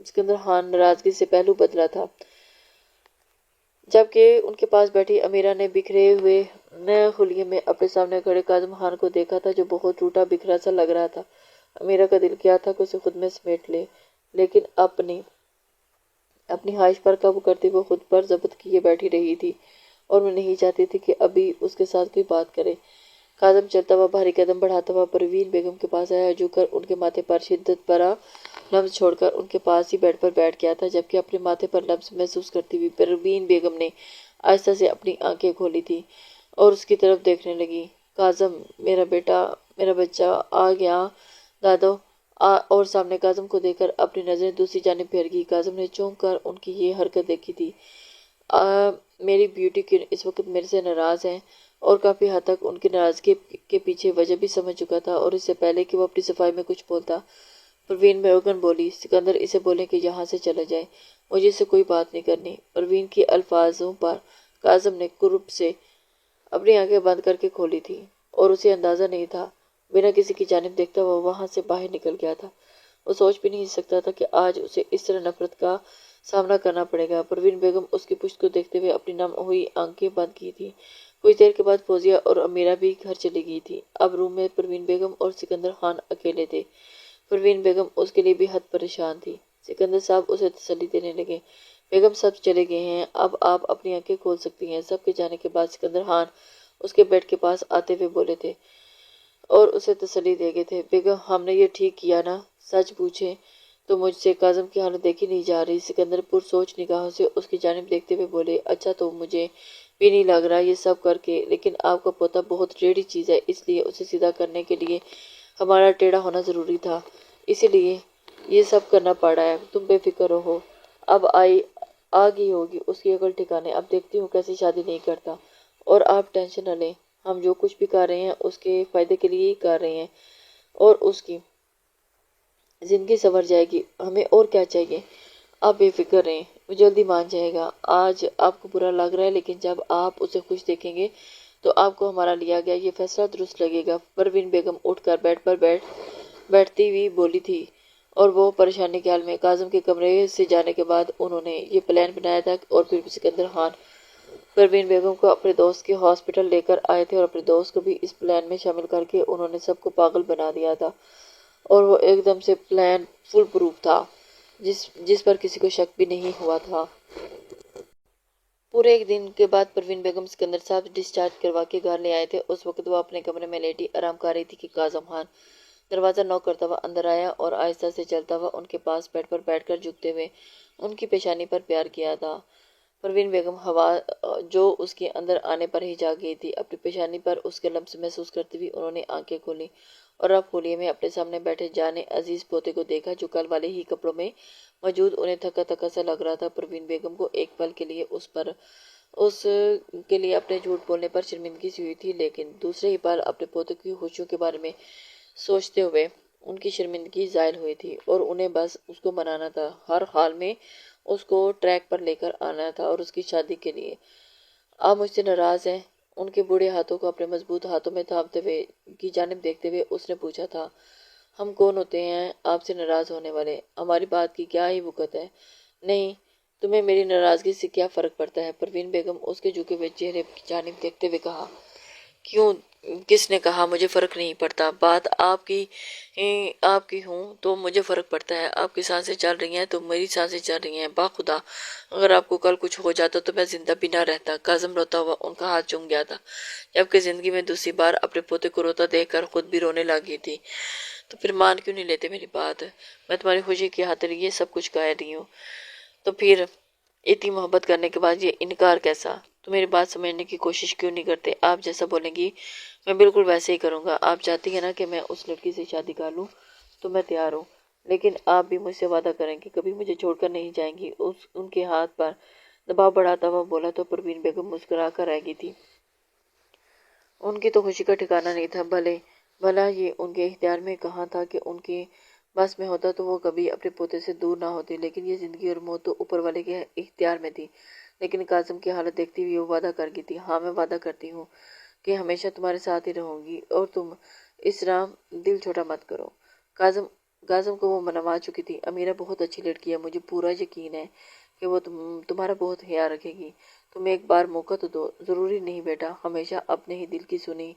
سکندر خان ناراضگی سے پہلو بدلا تھا، جبکہ ان کے پاس بیٹھی امیرہ نے بکھرے ہوئے نئے خلیے میں اپنے سامنے کھڑے کاظم خان کو دیکھا تھا، جو بہت ٹوٹا بکھرا سا لگ رہا تھا۔ امیرہ کا دل کیا تھا کہ اسے خود میں سمیٹ لے، لیکن اپنی خواہش پر قابو کرتے ہوئے خود پر ضبط کیے بیٹھی رہی تھی، اور وہ نہیں چاہتی تھی کہ ابھی اس کے ساتھ کوئی بات کرے۔ کاظم چلتا ہوا بھاری قدم بڑھاتا ہوا پروین بیگم کے پاس آیا، جھک کر ان کے ماتھے پر شدت بھرا لمس چھوڑ کر ان کے پاس ہی بیڈ پر بیٹھ گیا تھا، جبکہ اپنے ماتھے پر لمس محسوس کرتی ہوئی پروین بیگم نے آہستہ سے اپنی آنکھیں کھولی تھی اور اس کی طرف دیکھنے لگی۔ کاظم، میرا بیٹا، میرا بچہ آ گیا دادو۔ اور سامنے کاظم کو دیکھ کر اپنی نظریں دوسری جانب پھیر گئی۔ کاظم نے چونک کر ان کی یہ حرکت دیکھی تھی۔ میری بیٹی اس وقت میرے سے ناراض ہیں، اور کافی حد تک ان کی ناراضگی کے پیچھے وجہ بھی سمجھ چکا تھا، اور اس سے پہلے کہ وہ اپنی صفائی میں کچھ بولتا، پروین بیگم بولی، سکندر اسے بولیں کہ یہاں سے چلا جائے، مجھے اس سے کوئی بات نہیں کرنی۔ پروین کی الفاظوں پر کاظم نے قرب سے اپنی آنکھیں بند کر کے کھولی تھی، اور اسے اندازہ نہیں تھا، بنا کسی کی جانب دیکھتا ہوا وہاں سے باہر نکل گیا تھا۔ وہ سوچ بھی نہیں سکتا تھا کہ آج اسے اس طرح نفرت کا سامنا کرنا پڑے گا۔ پروین بیگم اس کی پشت کو دیکھتے ہوئے اپنی نم ہوئی آنکھیں بند کی تھی۔ کچھ دیر کے بعد فوزیہ اور امیرہ بھی گھر چلی گئی تھی۔ اب روم میں پروین بیگم اور سکندر خان اکیلے تھے۔ پروین بیگم اس کے لیے بھی حد پریشان تھی۔ سکندر صاحب اسے تسلی دینے لگے، بیگم سب چلے گئے ہیں، اب آپ اپنی آنکھیں کھول سکتی ہیں۔ سب کے جانے کے بعد سکندر خان اس کے بیڈ کے پاس آتے ہوئے بولے تھے اور اسے تسلی دے گئے تھے، بیگم ہم نے یہ ٹھیک کیا نا؟ سچ پوچھیں تو مجھ سے کاظم کی حالت دیکھی نہیں جا رہی۔ سکندر پرسوچ نگاہوں سے اس کی جانب دیکھتے ہوئے بولے، اچھا تو مجھے بھی نہیں لگ رہا یہ سب کر کے، لیکن آپ کا پوتا بہت ٹیڑھی چیز ہے، اس لیے اسے سیدھا کرنے کے لیے ہمارا ٹیڑھا ہونا ضروری تھا، اسی لیے یہ سب کرنا پڑا ہے۔ تم بے فکر رہو، اب آ گئی ہوگی اس کی عقل ٹھکانے، اب دیکھتی ہوں کیسے شادی نہیں کرتا۔ اور آپ ٹینشن نہ لیں، ہم جو کچھ بھی کر رہے ہیں اس کے فائدے کے لیے ہی کر رہے ہیں، اور اس کی زندگی سنور جائے گی، ہمیں اور کیا چاہیے؟ آپ بے فکر رہیں، وہ جلدی مان جائے گا۔ آج آپ کو برا لگ رہا ہے، لیکن جب آپ اسے خوش دیکھیں گے تو آپ کو ہمارا لیا گیا یہ فیصلہ درست لگے گا۔ پروین بیگم اٹھ کر بیڈ پر بیٹھتی ہوئی بولی تھی، اور وہ پریشانی کے حال میں کاظم کے کمرے سے جانے کے بعد انہوں نے یہ پلان بنایا تھا، اور پھر بھی سکندر خان پروین بیگم کو اپنے دوست کے ہاسپٹل لے کر آئے تھے، اور اپنے دوست کو بھی اس پلان میں شامل کر کے انہوں نے سب کو پاگل بنا دیا تھا، اور وہ ایک دم سے پلان فل پروف تھا، جس پر کسی کو شک بھی نہیں ہوا تھا۔ پورے 1 دن کے بعد پروین بیگم سکندر صاحب ڈسچارج کروا کے گھر لے آئے تھے۔ اس وقت وہ اپنے کمرے میں لیٹی آرام کر رہی تھی کہ کاظم خان دروازہ نوک کرتا ہوا اندر آیا، اور آہستہ سے چلتا ہوا ان کے پاس بیڈ پر بیٹھ کر جھکتے ہوئے ان کی پیشانی پر پیار کیا تھا۔ پروین بیگم ہوا جو اس کے اندر آنے پر ہی جاگ گئی تھی، اپنی پیشانی پر اس کے لمس محسوس کرتے ہوئے انہوں نے آنکھیں کھولیں، اور اب خلیے میں اپنے سامنے بیٹھے جانے عزیز پوتے کو دیکھا، جو کل والے ہی کپڑوں میں موجود انہیں تھکا تھکا سا لگ رہا تھا۔ پروین بیگم کو ایک پل کے لیے اس کے لیے اپنے جھوٹ بولنے پر شرمندگی سی ہوئی تھی، لیکن دوسرے ہی پل اپنے پوتے کی خوشیوں کے بارے میں سوچتے ہوئے ان کی شرمندگی زائل ہوئی تھی، اور انہیں بس اس کو منانا تھا، ہر حال میں اس کو ٹریک پر لے کر آنا تھا، اور اس کی شادی کے لیے۔ آپ مجھ سے ناراض ہیں؟ ان کے بوڑھے ہاتھوں کو اپنے مضبوط ہاتھوں میں تھامتے ہوئے کی جانب دیکھتے ہوئے اس نے پوچھا تھا، ہم کون ہوتے ہیں آپ سے ناراض ہونے والے؟ ہماری بات کی کیا ہی وقت ہے؟ نہیں، تمہیں میری ناراضگی سے کیا فرق پڑتا ہے؟ پروین بیگم اس کے جھکے ہوئے چہرے کی جانب دیکھتے ہوئے کہا۔ کیوں؟ کس نے کہا مجھے فرق نہیں پڑتا؟ بات آپ کی ہوں تو مجھے فرق پڑتا ہے۔ آپ کی سانسیں چل رہی ہیں تو میری سانسیں چل رہی ہیں۔ باخدا اگر آپ کو کل کچھ ہو جاتا تو میں زندہ بھی نہ رہتا۔ کاظم روتا ہوا ان کا ہاتھ چوم گیا تھا، جبکہ زندگی میں دوسری بار اپنے پوتے کو روتا دیکھ کر خود بھی رونے لگی تھی۔ تو پھر مان کیوں نہیں لیتے میری بات؟ میں تمہاری خوشی کی خاطر یہ سب کچھ کہہ رہی ہوں، تو پھر اتنی محبت کرنے کے بعد یہ انکار کیسا؟ تم میری بات سمجھنے کی کوشش کیوں نہیں کرتے؟ آپ جیسا بولیں گی میں بالکل ویسے ہی کروں گا۔ آپ چاہتی ہیں نا کہ میں اس لڑکی سے شادی کر لوں تو میں تیار ہوں، لیکن آپ بھی مجھ سے وعدہ کریں کہ کبھی مجھے چھوڑ کر نہیں جائیں گی۔ ان کے ہاتھ پر دباؤ بڑھاتا ہوا بولا تو پروین بیگم مسکرا کر رہ گئی تھی۔ ان کی تو خوشی کا ٹھکانہ نہیں تھا۔ بھلا یہ ان کے اختیار میں کہاں تھا کہ ان کے بس میں ہوتا تو وہ کبھی اپنے پوتے سے دور نہ ہوتی، لیکن یہ زندگی اور موت تو اوپر والے کے اختیار میں تھی۔ لیکن کاظم کی حالت دیکھتے ہوئے وہ وعدہ کر گئی تھی۔ ہاں میں وعدہ کرتی ہوں کہ ہمیشہ تمہارے ساتھ ہی رہوں گی، اور تم اس طرح دل چھوٹا مت کرو۔ کاظم کو وہ منوا چکی تھی۔ امیرہ بہت اچھی لڑکی ہے، مجھے پورا یقین ہے کہ وہ تمہارا بہت خیال رکھے گی۔ تم ایک بار موقع تو دو۔ ضروری نہیں بیٹا ہمیشہ اپنے ہی دل کی سنی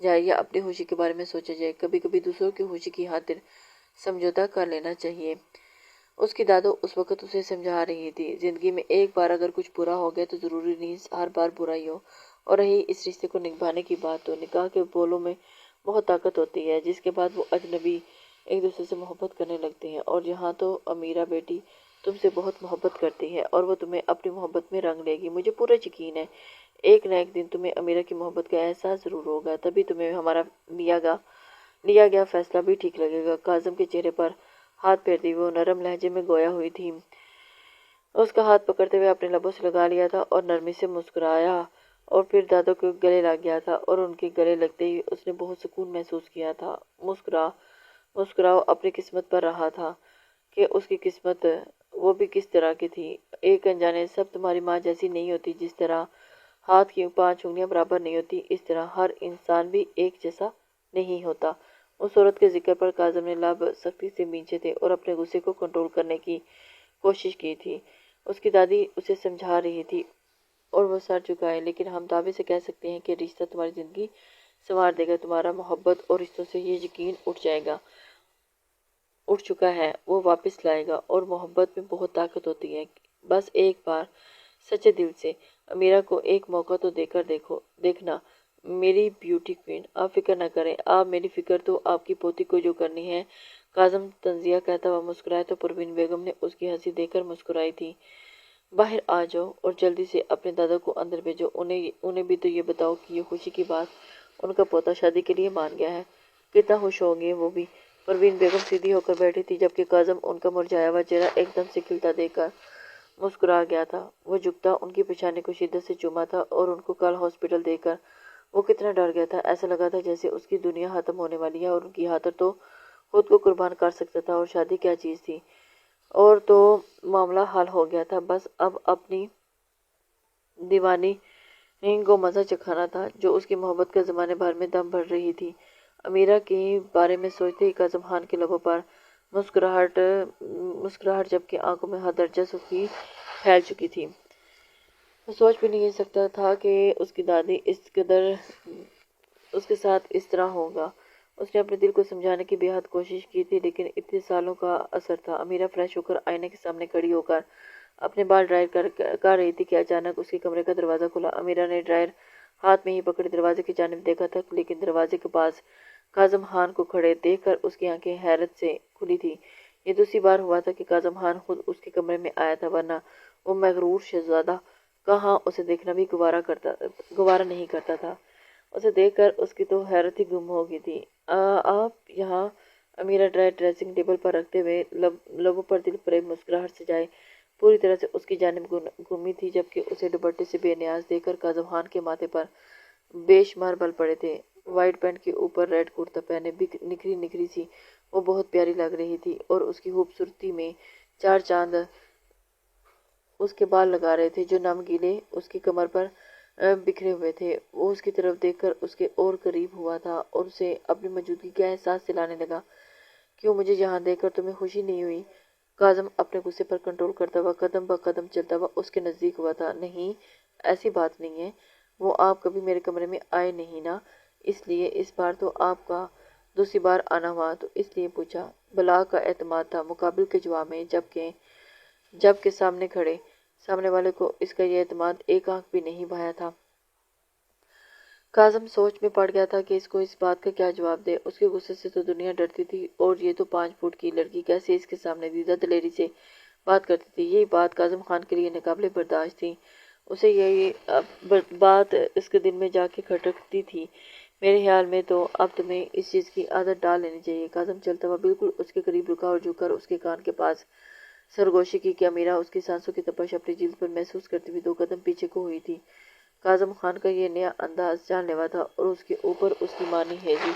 جائے یا اپنی خوشی کے بارے میں سوچا جائے، کبھی کبھی دوسروں کی خوشی کی خاطر سمجھوتا کر لینا چاہیے۔ اس کی دادو اس وقت اسے سمجھا رہی تھی، زندگی میں ایک بار اگر کچھ برا ہو گیا تو ضروری نہیں ہر بار برا ہی ہو۔ اور رہی اس رشتے کو نبھانے کی بات، تو نکاح کے بولوں میں بہت طاقت ہوتی ہے، جس کے بعد وہ اجنبی ایک دوسرے سے محبت کرنے لگتے ہیں۔ اور یہاں تو امیرہ بیٹی تم سے بہت محبت کرتی ہے اور وہ تمہیں اپنی محبت میں رنگ لے گی۔ مجھے پورا یقین ہے ایک نہ ایک دن تمہیں امیرہ کی محبت کا احساس ضرور ہوگا، تبھی تمہیں ہمارا لیا گیا فیصلہ بھی ٹھیک لگے گا۔ کاظم کے چہرے پر ہاتھ پھیرتی وہ نرم لہجے میں گویا ہوئی تھی۔ اس کا ہاتھ پکڑتے ہوئے اپنے لبوں سے لگا لیا تھا اور نرمی سے مسکرایا، اور پھر دادو کے گلے لگ گیا تھا اور ان کے گلے لگتے ہی اس نے بہت سکون محسوس کیا تھا۔ مسکراؤ اپنی قسمت پر رہا تھا کہ اس کی قسمت وہ بھی کس طرح کی تھی۔ ایک انجانے سب تمہاری ماں جیسی نہیں ہوتی، جس طرح ہاتھ کی 5 انگلیاں برابر نہیں ہوتی، اس طرح ہر انسان بھی ایک جیسا نہیں ہوتا۔ اس عورت کے ذکر پر کاظم نے لب سختی سے مینچے تھے اور اپنے غصے کو کنٹرول کرنے کی کوشش کی تھی۔ اس کی دادی اسے سمجھا رہی تھی اور وہ سر جھکائے، لیکن ہم دعوے سے کہہ سکتے ہیں کہ رشتہ تمہاری زندگی سنوار دے گا۔ تمہارا محبت اور رشتوں سے یہ یقین اٹھ چکا ہے، وہ واپس لائے گا، اور محبت میں بہت طاقت ہوتی ہے۔ بس ایک بار سچے دل سے امیرہ کو ایک موقع تو دے کر دیکھنا میری بیوٹی کوئن۔ آپ فکر نہ کریں، آپ میری فکر تو آپ کی پوتی کو جو کرنی ہے۔ کاظم تنزیہ کہتا ہوا مسکرایا تو پروین بیگم نے اس کی ہنسی دیکھ کر مسکرائی تھی۔ باہر آ جاؤ اور جلدی سے اپنے دادا کو اندر بھیجو، انہیں بھی تو یہ بتاؤ کہ یہ خوشی کی بات ان کا پوتا شادی کے لیے مان گیا ہے۔ کتنا خوش ہوں گے وہ بھی۔ پروین بیگم سیدھی ہو کر بیٹھی تھی، جبکہ کاظم ان کا مرجھایا ہوا چہرہ ایک دم سے کھلتا دیکھ کر مسکرا گیا تھا۔ وہ جھکتا ان کی پیشانی کو شدت سے چوما تھا، اور ان کو کل ہاسپٹل دیکھ کر وہ کتنا ڈر گیا تھا۔ ایسا لگا تھا جیسے اس کی دنیا ختم ہونے والی ہے، اور ان کی خاطر تو خود کو قربان کر سکتا تھا، اور شادی کیا چیز تھی، اور تو معاملہ حل ہو گیا تھا۔ بس اب اپنی دیوانی کو مزہ چکھانا تھا، جو اس کی محبت کا زمانے بھر میں دم بھر رہی تھی۔ امیرہ کے بارے میں سوچتے ہی کاظم خان کے لبوں پر مسکراہٹ، جبکہ آنکھوں میں حد درجہ سرخی پھیل چکی تھی۔ وہ سوچ بھی نہیں سکتا تھا کہ اس کی دادی اس قدر اس کے ساتھ اس طرح ہوگا۔ اس نے اپنے دل کو سمجھانے کی بے حد کوشش کی تھی، لیکن اتنے سالوں کا اثر تھا۔ امیرہ فریش ہو کر آئینے کے سامنے کھڑی ہو کر اپنے بال ڈرائر کر رہی تھی کہ اچانک اس کے کمرے کا دروازہ کھلا۔ امیرہ نے ڈرائر ہاتھ میں ہی پکڑے دروازے کی جانب دیکھا تھا، لیکن دروازے کے پاس کاظم خان کو کھڑے دیکھ کر اس کی آنکھیں حیرت سے کھلی تھی۔ یہ دوسری بار ہوا تھا کہ کاظم خان خود اس کے کمرے میں آیا تھا، ورنہ وہ مغرور شہزادہ کہاں اسے دیکھنا بھی گوارا نہیں کرتا تھا۔ اسے دیکھ کر اس کی تو حیرت ہی گم ہو گئی تھی۔ آپ یہاں؟ امیرہ ڈرائر ڈریسنگ ٹیبل پر رکھتے ہوئے لبوں پر دل فریب مسکراہٹ سجائے پوری طرح سے اس کی جانب گھومی تھی، جبکہ اسے دوپٹے سے بے نیاز دیکھ کر کاظم خان کے ماتھے پر بے شمار بل پڑے تھے۔ وائٹ پینٹ کے اوپر ریڈ کرتا پہنے نکھری سی وہ بہت پیاری لگ رہی تھی، اور اس کی خوبصورتی میں 4 چاند اس کے بال لگا رہے تھے، جو نم گیلے اس کی کمر پر بکھرے ہوئے تھے۔ وہ اس کی طرف دیکھ کر اس کے اور قریب ہوا تھا اور اسے اپنی موجودگی کا احساس دلانے لگا۔ کیوں مجھے یہاں دیکھ کر تمہیں خوشی نہیں ہوئی؟ کاظم اپنے غصے پر کنٹرول کرتا ہوا قدم بہ قدم چلتا ہوا اس کے نزدیک ہوا تھا۔ نہیں، ایسی بات نہیں ہے، وہ آپ کبھی میرے کمرے میں آئے نہیں نا، اس لیے اس بار تو آپ کا دوسری بار آنا ہوا تو اس لیے پوچھا۔ بلا کا اعتماد تھا مقابل کے جواب میں، جبکہ سامنے والے کو اس کا یہ اعتماد ایک آنکھ بھی نہیں بھایا تھا۔ کاظم سوچ میں پڑ گیا تھا کہ اس کو اس بات کا کیا جواب دے۔ اس کے غصے سے تو دنیا ڈرتی تھی، اور یہ تو 5 فٹ کی لڑکی کیسے اس کے سامنے دیدہ دلیری سے بات کرتی تھی۔ یہی بات کاظم خان کے لیے ناقابل برداشت تھی۔ اسے یہی بات اس کے دل میں جا کے کھٹکتی تھی۔ میرے خیال میں تو اب تمہیں اس چیز کی عادت ڈال لینی چاہیے۔ کاظم چلتا ہوا بالکل اس کے قریب رکا اور جھک کر اس کے کان کے پاس سرگوشی کی کہ امیرہ اس کی سانسوں کی تپش اپنی جلد پر محسوس کرتی ہوئی 2 قدم پیچھے کو ہوئی تھی۔ کاظم خان کا یہ نیا انداز جان لیوا تھا اور اس کے اوپر اس کی مانی ہیجی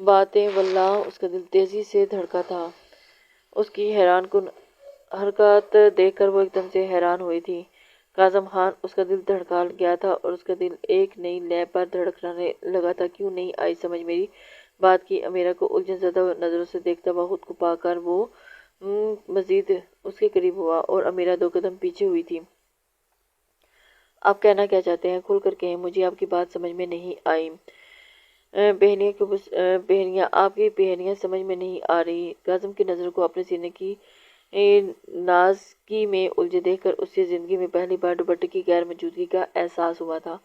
باتیں، واللہ اس کا دل تیزی سے دھڑکا تھا۔ اس کی حیران کن حرکات دیکھ کر وہ ایک دم سے حیران ہوئی تھی۔ کاظم خان اس کا دل دھڑکا گیا تھا اور اس کا دل ایک نئی لے پر دھڑکنے لگا تھا۔ کیوں نہیں آئی سمجھ میری بات کی؟ امیرہ کو الجھن زدہ نظروں سے دیکھتا ہوا خود کو پا کر وہ مزید اس کے قریب ہوا اور امیرہ 2 قدم پیچھے ہوئی تھی۔ آپ کہنا کیا چاہتے ہیں؟ کھل کر کہیں، مجھے آپ کی بات سمجھ میں نہیں آئی۔ بہنیاں، آپ کی بہنیاں سمجھ میں نہیں آ رہی۔ کاظم کی نظر کو اپنے سینے کی نازکی میں الجھے دیکھ کر اسے زندگی میں پہلی بار دوپٹے کی غیر موجودگی کا احساس ہوا تھا۔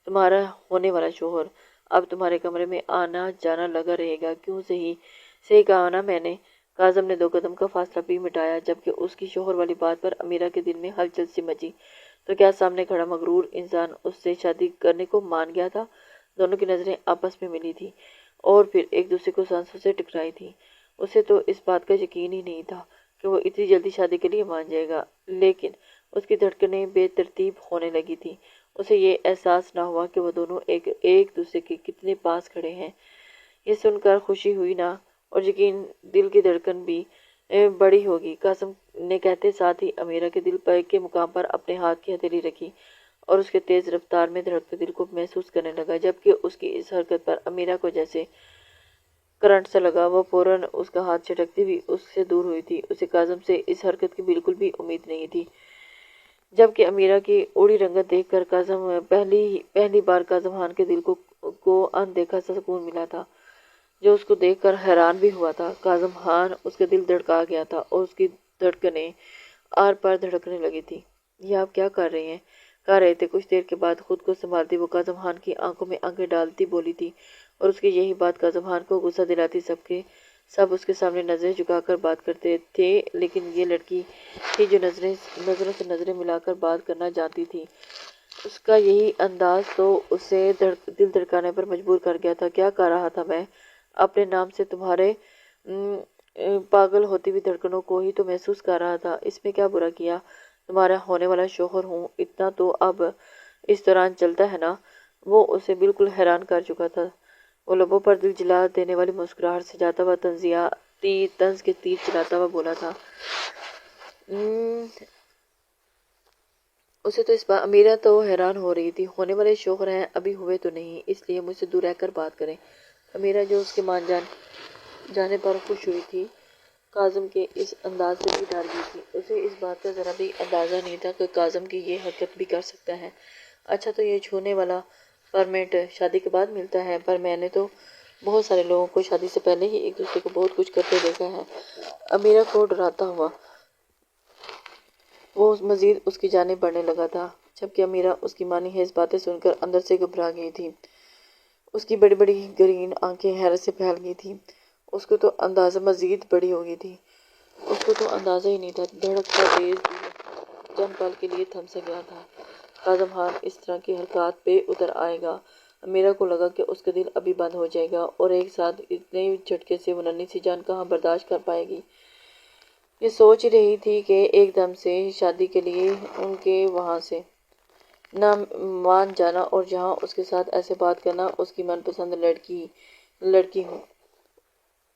تمہارا ہونے والا شوہر اب تمہارے کمرے میں آنا جانا لگا رہے گا، کیوں؟ صحیح کہا نا میں نے؟ کاظم نے 2 قدم کا فاصلہ بھی مٹایا، جبکہ اس کی شوہر والی بات پر امیرہ کے دل میں ہلچل سی مچی۔ تو کیا سامنے کھڑا مغرور انسان اس سے شادی کرنے کو مان گیا تھا؟ دونوں کی نظریں آپس میں ملی تھیں اور پھر ایک دوسرے کو سانسوں سے ٹکرائی تھیں۔ اسے تو اس بات کا یقین ہی نہیں تھا کہ وہ اتنی جلدی شادی کے لیے مان جائے گا، لیکن اس کی دھڑکنیں بے ترتیب ہونے لگی تھیں۔ اسے یہ احساس نہ ہوا کہ وہ دونوں ایک دوسرے کے کتنے پاس کھڑے ہیں۔ یہ سن کر خوشی ہوئی نا، اور یقین دل کی دھڑکن بھی بڑی ہوگی، کاظم نے کہتے ساتھ ہی امیرہ کے دل کے مقام پر اپنے ہاتھ کی ہتھیلی رکھی اور اس کے تیز رفتار میں دھڑکتے دل کو محسوس کرنے لگا، جبکہ اس کی اس حرکت پر امیرہ کو جیسے کرنٹ سا لگا۔ وہ فوراً اس کا ہاتھ جھٹکتی ہوئی اس سے دور ہوئی تھی۔ اسے کاظم سے اس حرکت کی بالکل بھی امید نہیں تھی، جبکہ امیرہ کی اڑی رنگت دیکھ کر پہلی بار کاظم خان کے دل کو اندیکھا سا سکون ملا تھا، جو اس کو دیکھ کر حیران بھی ہوا تھا۔ کاظم خان اس کا دل دھڑکا گیا تھا اور اس کی دھڑکنیں آر پار دھڑکنے لگی تھی۔ یہ آپ کیا کر رہے تھے؟ کچھ دیر کے بعد خود کو سنبھالتی وہ کاظم خان کی آنکھوں میں آنکھیں ڈالتی بولی تھی، اور اس کی یہی بات کاظم خان کو غصہ دلاتی۔ سب اس کے سامنے نظریں جھکا کر بات کرتے تھے، لیکن یہ لڑکی تھی جو نظروں سے نظریں ملا کر بات کرنا جانتی تھی۔ اس کا یہی انداز تو اسے دل دھڑکانے پر مجبور کر گیا تھا۔ کیا کر رہا تھا میں؟ اپنے نام سے تمہارے پاگل ہوتی ہوئی دھڑکنوں کو ہی تو محسوس کر رہا تھا۔ اس میں کیا برا کیا؟ تمہارا ہونے والا شوہر ہوں، اتنا تو اب اس دوران چلتا ہے نا؟ وہ اسے بالکل حیران کر چکا تھا۔ وہ لبوں پر دل جلا دینے والی مسکراہٹ سے جاتا ہوا طنز کے تیر چلاتا ہوا بولا تھا۔ اسے تو اس بات امیرہ تو حیران ہو رہی تھی۔ ہونے والے شوہر ہیں، ابھی ہوئے تو نہیں، اس لیے مجھ سے دور رہ کر بات کریں۔ امیرہ جو اس کے مان جانے پر خوش ہوئی تھی، کاظم کے اس انداز سے بھی ڈر گئی تھی۔ اسے اس بات کا ذرا بھی اندازہ نہیں تھا کہ کاظم کی یہ حرکت بھی کر سکتا ہے۔ اچھا، تو یہ چھونے والا پرمٹ شادی کے بعد ملتا ہے؟ پر میں نے تو بہت سارے لوگوں کو شادی سے پہلے ہی ایک دوسرے کو بہت کچھ کرتے دیکھا ہے۔ امیرہ کو ڈراتا ہوا وہ مزید اس کی جانب بڑھنے لگا تھا، جبکہ امیرہ اس کی مانی خیز باتیں سن کر اندر سے گھبرا گئی تھی۔ اس کی بڑی بڑی گرین آنکھیں حیرت سے پھیل گئی تھیں۔ اس کو تو اندازہ مزید بڑی ہو گئی تھی۔ اس کو تو اندازہ ہی نہیں تھا۔ دھڑکتا تیز دل چند پل کے لیے تھم سا گیا تھا۔ کاظم خان اس طرح کی حرکات پہ اتر آئے گا؟ امیرہ کو لگا کہ اس کا دل ابھی بند ہو جائے گا، اور ایک ساتھ اتنے جھٹکے سے وہ ننھی سی جان کہاں برداشت کر پائے گی۔ یہ سوچ ہی رہی تھی کہ ایک دم سے شادی کے لیے ان کے وہاں سے نہ مان جانا اور جہاں اس کے ساتھ ایسے بات کرنا اس کی من پسند لڑکی ہو۔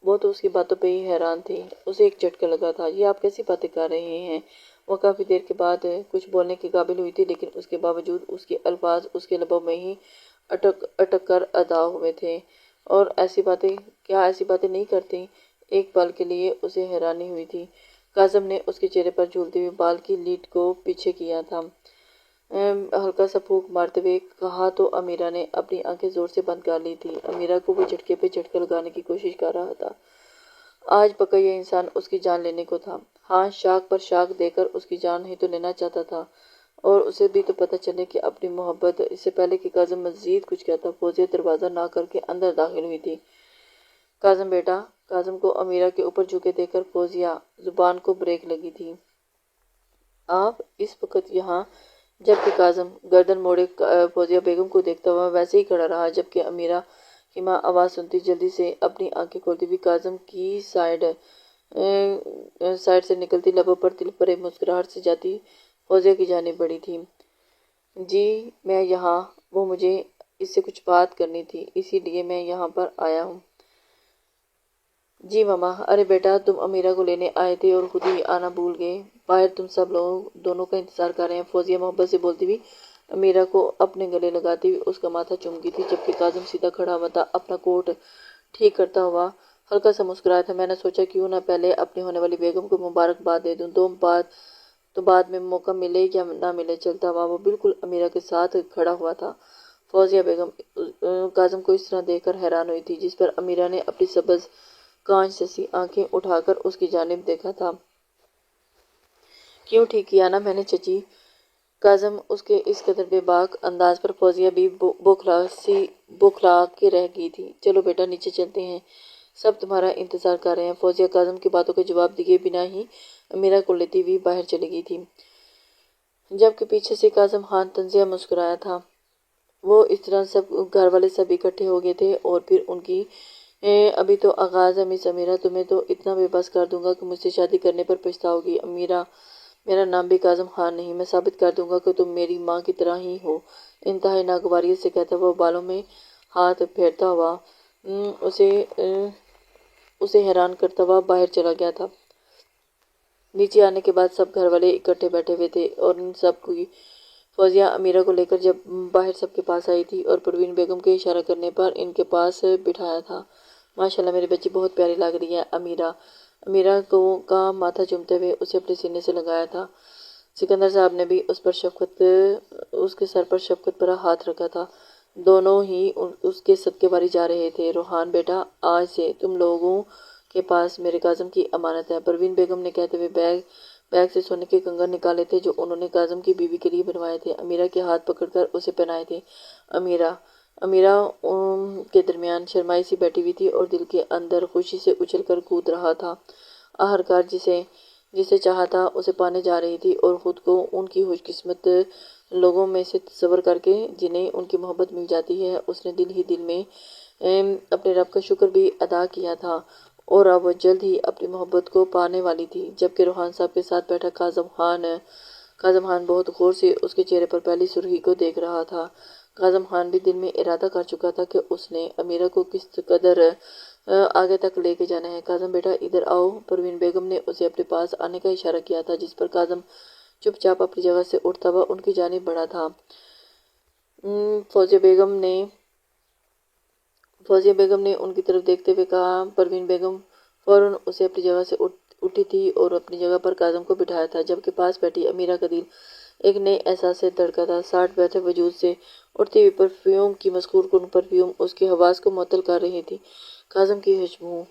وہ تو اس کی باتوں پہ ہی حیران تھی۔ اسے ایک جھٹکا لگا تھا۔ یہ آپ کیسی باتیں کر رہے ہیں؟ وہ کافی دیر کے بعد کچھ بولنے کے قابل ہوئی تھی، لیکن اس کے باوجود اس کے الفاظ اس کے لبوں میں ہی اٹک کر ادا ہوئے تھے۔ اور ایسی باتیں نہیں کرتی؟ ایک پل کے لیے اسے حیرانی ہوئی تھی، کاظم نے اس کے چہرے پر جھولتے ہوئے بال کی لیٹ کو پیچھے کیا تھا۔ ہلکا سا پھونک مارتے ہوئے کہا تو امیرہ نے اپنی آنکھیں زور سے بند کر لی تھی۔ امیرہ کو وہ جھٹکے پہ جھٹکا لگانے کی کوشش کر رہا تھا۔ آج پکا یہ انسان اس کی جان لینے کو تھا۔ ہاں، شاخ پر شاخ دے کر اس کی جان ہی تو لینا چاہتا تھا، اور اسے بھی تو پتہ چلے کہ اپنی محبت۔ اس سے پہلے کہ کاظم مزید کچھ کہتا، فوزیہ دروازہ نہ کر کے اندر داخل ہوئی تھی۔ کاظم بیٹا۔ کاظم کو امیرہ کے اوپر جھکے دیکھ کر فوزیہ زبان کو بریک لگی تھی۔ آپ اس وقت یہاں؟ جبکہ کاظم گردن موڑے فوزیہ بیگم کو دیکھتا ہوا ویسے ہی کھڑا رہا، جبکہ امیرہ کی ماں آواز سنتی جلدی سے اپنی آنکھیں کھولتی ہوئی کاظم کی سائیڈ سے نکلتی لبوں پر دل پر ایک مسکراہٹ سے جاتی فوزیہ کی جانب بڑھی تھی۔ جی میں یہاں، وہ مجھے اس سے کچھ بات کرنی تھی، اسی لیے میں یہاں پر آیا ہوں۔ جی ماما۔ ارے بیٹا، تم امیرہ کو لینے آئے تھے اور خود ہی آنا بھول گئے؟ باہر تم سب لوگ دونوں کا انتظار کر رہے ہیں۔ فوزیہ محبت سے بولتی ہوئی امیرہ کو اپنے گلے لگاتی ہوئی اس کا ماتھا چومتی تھی، جبکہ کاظم سیدھا کھڑا ہوا تھا، اپنا کوٹ ٹھیک کرتا ہوا ہلکا سا مسکرایا تھا۔ میں نے سوچا کیوں نہ پہلے اپنی ہونے والی بیگم کو مبارکباد دے دوں، تو بعد میں موقع ملے یا نہ ملے چلتا ہوا۔ وہ بالکل امیرہ کے ساتھ کھڑا ہوا تھا۔ فوزیہ بیگم کاظم کو اس طرح دیکھ کر حیران ہوئی تھی، جس پر امیرہ نے اپنی سبز کانچ جیسی آنکھیں اٹھا کر اس کی جانب دیکھا تھا۔ کیوں ٹھیک کیا نا میں نے چچی؟ کاظم اس کے اس قدر بے باک انداز پر فوزیہ بھی بوکھلا کے رہ گئی تھی۔ چلو بیٹا نیچے چلتے ہیں، سب تمہارا انتظار کر رہے ہیں۔ فوزیہ کاظم کی باتوں کا جواب دیے بنا ہی امیرہ کو لیتی ہوئی باہر چلی گئی تھی، جبکہ پیچھے سے کاظم خان طنزیہ مسکرایا تھا۔ وہ اس طرح سب گھر والے سب اکٹھے ہو گئے تھے، اور پھر ان کی ابھی تو آغاز ہے مس امیرہ، تمہیں تو اتنا بے بس کر دوں گا کہ مجھ سے شادی کرنے پر پچھتاؤ گی۔ امیرہ، میرا نام بھی کاظم خان نہیں، میں ثابت کر دوں گا کہ تم میری ماں کی طرح ہی ہو، انتہائی ناگواریت سے کہتا ہوا بالوں میں ہاتھ پھیرتا ہوا اسے حیران کرتا ہوا باہر چلا گیا تھا۔ نیچے آنے کے بعد سب گھر والے اکٹھے بیٹھے ہوئے تھے، اور ان سب کی فوزیہ امیرہ کو لے کر جب باہر سب کے پاس آئی تھی اور پروین بیگم کے اشارہ کرنے پر ان کے پاس بٹھایا تھا۔ ماشاءاللہ میری بچی بہت پیاری لگ رہی ہے۔ امیرہ کا ماتھا چومتے ہوئے اسے اپنے سینے سے لگایا تھا۔ سکندر صاحب نے بھی اس کے سر پر شفقت بھرا ہاتھ رکھا تھا۔ دونوں ہی اس کے صدقے باری جا رہے تھے۔ روحان بیٹا، آج سے تم لوگوں کے پاس میرے کاظم کی امانت ہے، پروین بیگم نے کہتے ہوئے بیگ سے سونے کے کنگن نکالے تھے جو انہوں نے کاظم کی بیوی کے لیے بنوائے تھے، امیرہ کے ہاتھ پکڑ کر اسے پہنائے تھے۔ امیرہ کے درمیان شرمائی سی بیٹھی ہوئی تھی اور دل کے اندر خوشی سے اچھل کر کود رہا تھا۔ آخرکار جسے چاہا تھا اسے پانے جا رہی تھی، اور خود کو ان کی خوش قسمت لوگوں میں سے تصور کر کے جنہیں ان کی محبت مل جاتی ہے، اس نے دل ہی دل میں اپنے رب کا شکر بھی ادا کیا تھا، اور اب وہ جلد ہی اپنی محبت کو پانے والی تھی۔ جبکہ روحان صاحب کے ساتھ بیٹھا کاظم خان بہت غور سے اس کے چہرے پر پہلی سرخی کو دیکھ رہا تھا۔ کاظم خان بھی دل میں ارادہ کر چکا تھا کہ اس نے امیرہ کو کس قدر آگے تک لے کے جانا ہے۔ کاظم بیٹا ادھر آؤ، پروین بیگم نے اسے اپنے پاس آنے کا اشارہ کیا تھا، جس پر کاظم چپ چاپ اپنی جگہ سے اٹھتا ہوا ان کی جانب بڑھا تھا۔ فوزیہ بیگم نے ان کی طرف دیکھتے ہوئے کہا۔ پروین بیگم فوراً اسے اپنی جگہ سے اٹھی تھی اور اپنی جگہ پر کاظم کو بٹھایا تھا، جبکہ پاس بیٹھی امیرہ کا دل ایک نئے احساس سے دھڑکا تھا۔ ساٹھ بیٹھے وجود سے اٹھتی ہوئی پرفیوم کی مسحور کن پرفیوم اس کی حواس کو معطل کر رہی تھی۔ کاظم کی خوشبو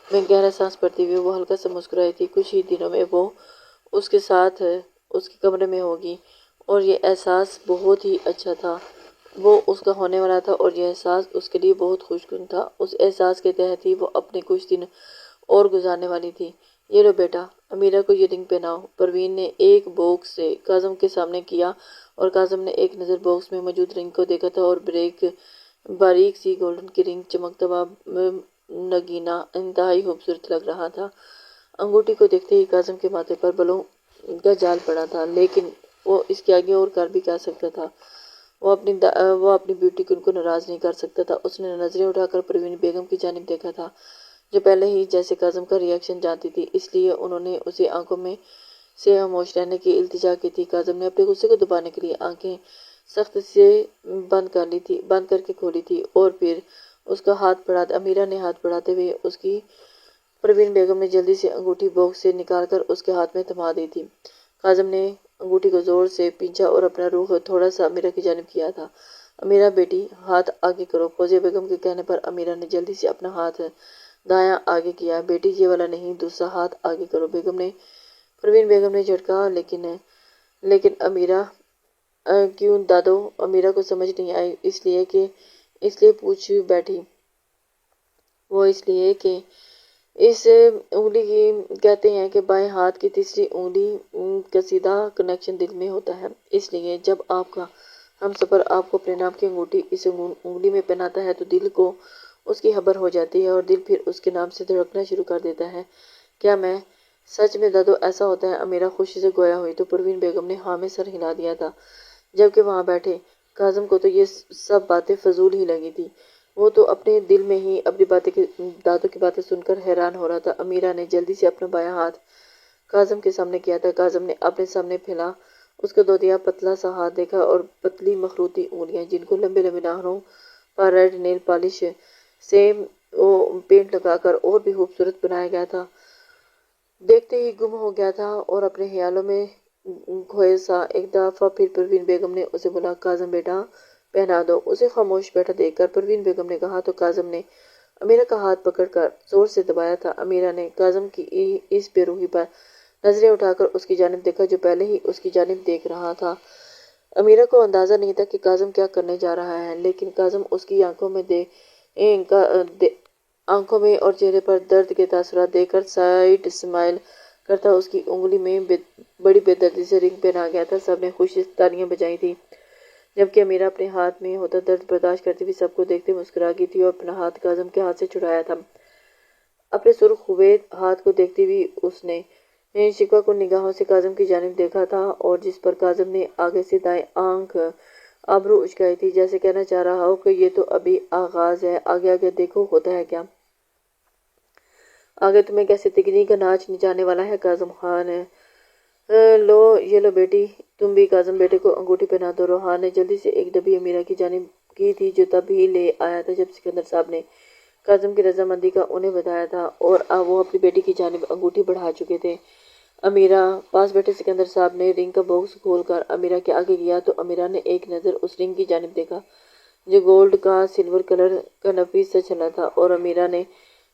میں گہرا سانس بھرتے ہوئے وہ ہلکا سا مسکرائی تھی۔ کچھ ہی دنوں میں وہ اس کے ساتھ اس کے کمرے میں ہوگی، اور یہ احساس بہت ہی اچھا تھا۔ وہ اس کا ہونے والا تھا، اور یہ احساس اس کے لیے بہت خوش کن تھا۔ اس احساس کے تحت ہی وہ اپنے کچھ دن اور گزارنے والی تھی۔ یہ لو بیٹا، امیرہ کو یہ رنگ پہناؤ۔ پروین نے ایک باکس سے کاظم کے سامنے کیا، اور کاظم نے ایک نظر باکس میں موجود رنگ کو دیکھا تھا، اور باریک سی گولڈن کی رنگ چمکتا ہوا نگینہ انتہائی خوبصورت لگ رہا تھا۔ انگوٹھی کو دیکھتے ہی کاظم کے ماتھے پر بالوں کا جال پڑا تھا، لیکن وہ اس کے آگے اور کر بھی کیا سکتا تھا؟ وہ اپنی بیوٹی کو ان کو ناراض نہیں کر سکتا تھا۔ اس نے نظریں اٹھا کر پروین بیگم کی جانب دیکھا تھا، جو پہلے ہی جیسے کاظم کا ری ایکشن جانتی تھی، اس لیے انہوں نے اسے آنکھوں میں سے خاموش رہنے کی التجا کی تھی۔ کاظم نے اپنے غصے کو دبانے کے لیے آنکھیں سخت سے بند کر کے کھولی تھی، اور پھر اس کا امیرہ نے ہاتھ بڑھاتے ہوئے اس کی پروین بیگم نے جلدی سے انگوٹھی باکس سے نکال کر اس کے ہاتھ میں تھما دی تھی۔ کاظم نے انگوٹھی کو زور سے پینچا اور اپنا رخ تھوڑا سا امیرہ کی جانب کیا تھا۔ امیرہ بیٹی ہاتھ آگے کرو۔ فوزیہ بیگم کے کہنے پر امیرہ نے جلدی سے اپنا ہاتھ دایاں آگے کیا۔ بیٹی یہ والا نہیں، دوسرا ہاتھ آگے کرو۔ پروین بیگم نے جھٹکا لیکن امیرہ کیوں دادو؟ امیرہ کو سمجھ نہیں آئی، اس لیے پوچھ بیٹھی۔ وہ اس لیے کہ اس انگلی کی کہتے ہیں کہ بائیں ہاتھ کی تیسری انگلی کا سیدھا کنیکشن دل میں ہوتا ہے، اس لیے جب آپ کا ہم سفر آپ کو اپنے نام کی انگوٹھی اس انگلی میں پہناتا ہے تو دل کو اس کی خبر ہو جاتی ہے اور دل پھر اس کے نام سے دھڑکنا شروع کر دیتا ہے۔ کیا میں سچ میں دادو ایسا ہوتا ہے؟ امیرہ خوشی سے گویا ہوئی تو پروین بیگم نے ہاں میں سر ہلا دیا تھا، جبکہ وہاں بیٹھے کاظم کو تو یہ سب باتیں فضول ہی لگی تھی۔ وہ تو اپنے دل میں ہی اپنی دادو کی باتیں سن کر حیران ہو رہا تھا۔ امیرہ نے جلدی سے اپنا بایاں ہاتھ کاظم کے سامنے کیا تھا۔ کاظم نے اپنے سامنے پھیلا اس کا دودیا پتلا سا ہاتھ دیکھا اور پتلی مخروطی انگلیاں جن کو لمبے لمبے ناخنوں پر ریڈ نیل پالش سے پینٹ لگا کر اور بھی خوبصورت بنایا گیا تھا، دیکھتے ہی گم ہو گیا تھا اور اپنے خیالوں میں کھوئے سا۔ ایک دفعہ پھر پروین بیگم نے اسے بولا، کاظم بیٹا پہنا دو۔ اسے خاموش بیٹھا دیکھ کر پروین بیگم نے کہا تو کاظم نے امیرہ کا ہاتھ پکڑ کر زور سے دبایا تھا۔ امیرہ نے کاظم کی اس بے روحی پر نظریں اٹھا کر اس کی جانب دیکھا جو پہلے ہی اس کی جانب دیکھ رہا تھا۔ امیرہ کو اندازہ نہیں تھا کہ کاظم کیا کرنے جا رہا ہے، لیکن کاظم اس کی آنکھوں میں اور چہرے پر درد کے تاثرات دیکھ کر سائیڈ اسمائل کرتا اس کی انگلی میں بڑی بے دردی سے رنگ پہنا گیا تھا۔ سب نے خوشی سے تالیاں بجائی تھیں، جبکہ امیرہ اپنے ہاتھ میں ہوتا درد برداشت کرتی ہوئی سب کو دیکھتے مسکرا گئی تھی اور اپنا ہاتھ کاظم کے ہاتھ سے چھڑایا تھا۔ اپنے سرخ ہوئے ہاتھ کو دیکھتے ہوئی اس نے شکوہ کن نگاہوں سے کاظم کی جانب دیکھا تھا اور جس پر کاظم نے آگے سے دائیں آنکھ ابرو اچکائی تھی، جیسے کہنا چاہ رہا ہو کہ یہ تو ابھی آغاز ہے، آگے آگے دیکھو ہوتا ہے کیا۔ آگے تمہیں کیسے تکنی کا ناچ جانے والا ہے کاظم خان۔ یہ لو بیٹی، تم بھی کاظم بیٹے کو انگوٹھی پہنا دو۔ روحان نے جلدی سے ایک ڈبی امیرہ کی جانب کی تھی جو تب ہی لے آیا تھا جب سکندر صاحب نے کاظم کی رضامندی کا انہیں بتایا تھا اور اب وہ اپنی بیٹی کی جانب انگوٹھی بڑھا چکے تھے۔ امیرہ پاس بیٹھے سکندر صاحب نے رنگ کا باکس کھول کر امیرہ کے آگے کیا تو امیرہ نے ایک نظر اس رنگ کی جانب دیکھا جو گولڈ کا سلور کلر کا نفیس سا چلا تھا، اور امیرہ نے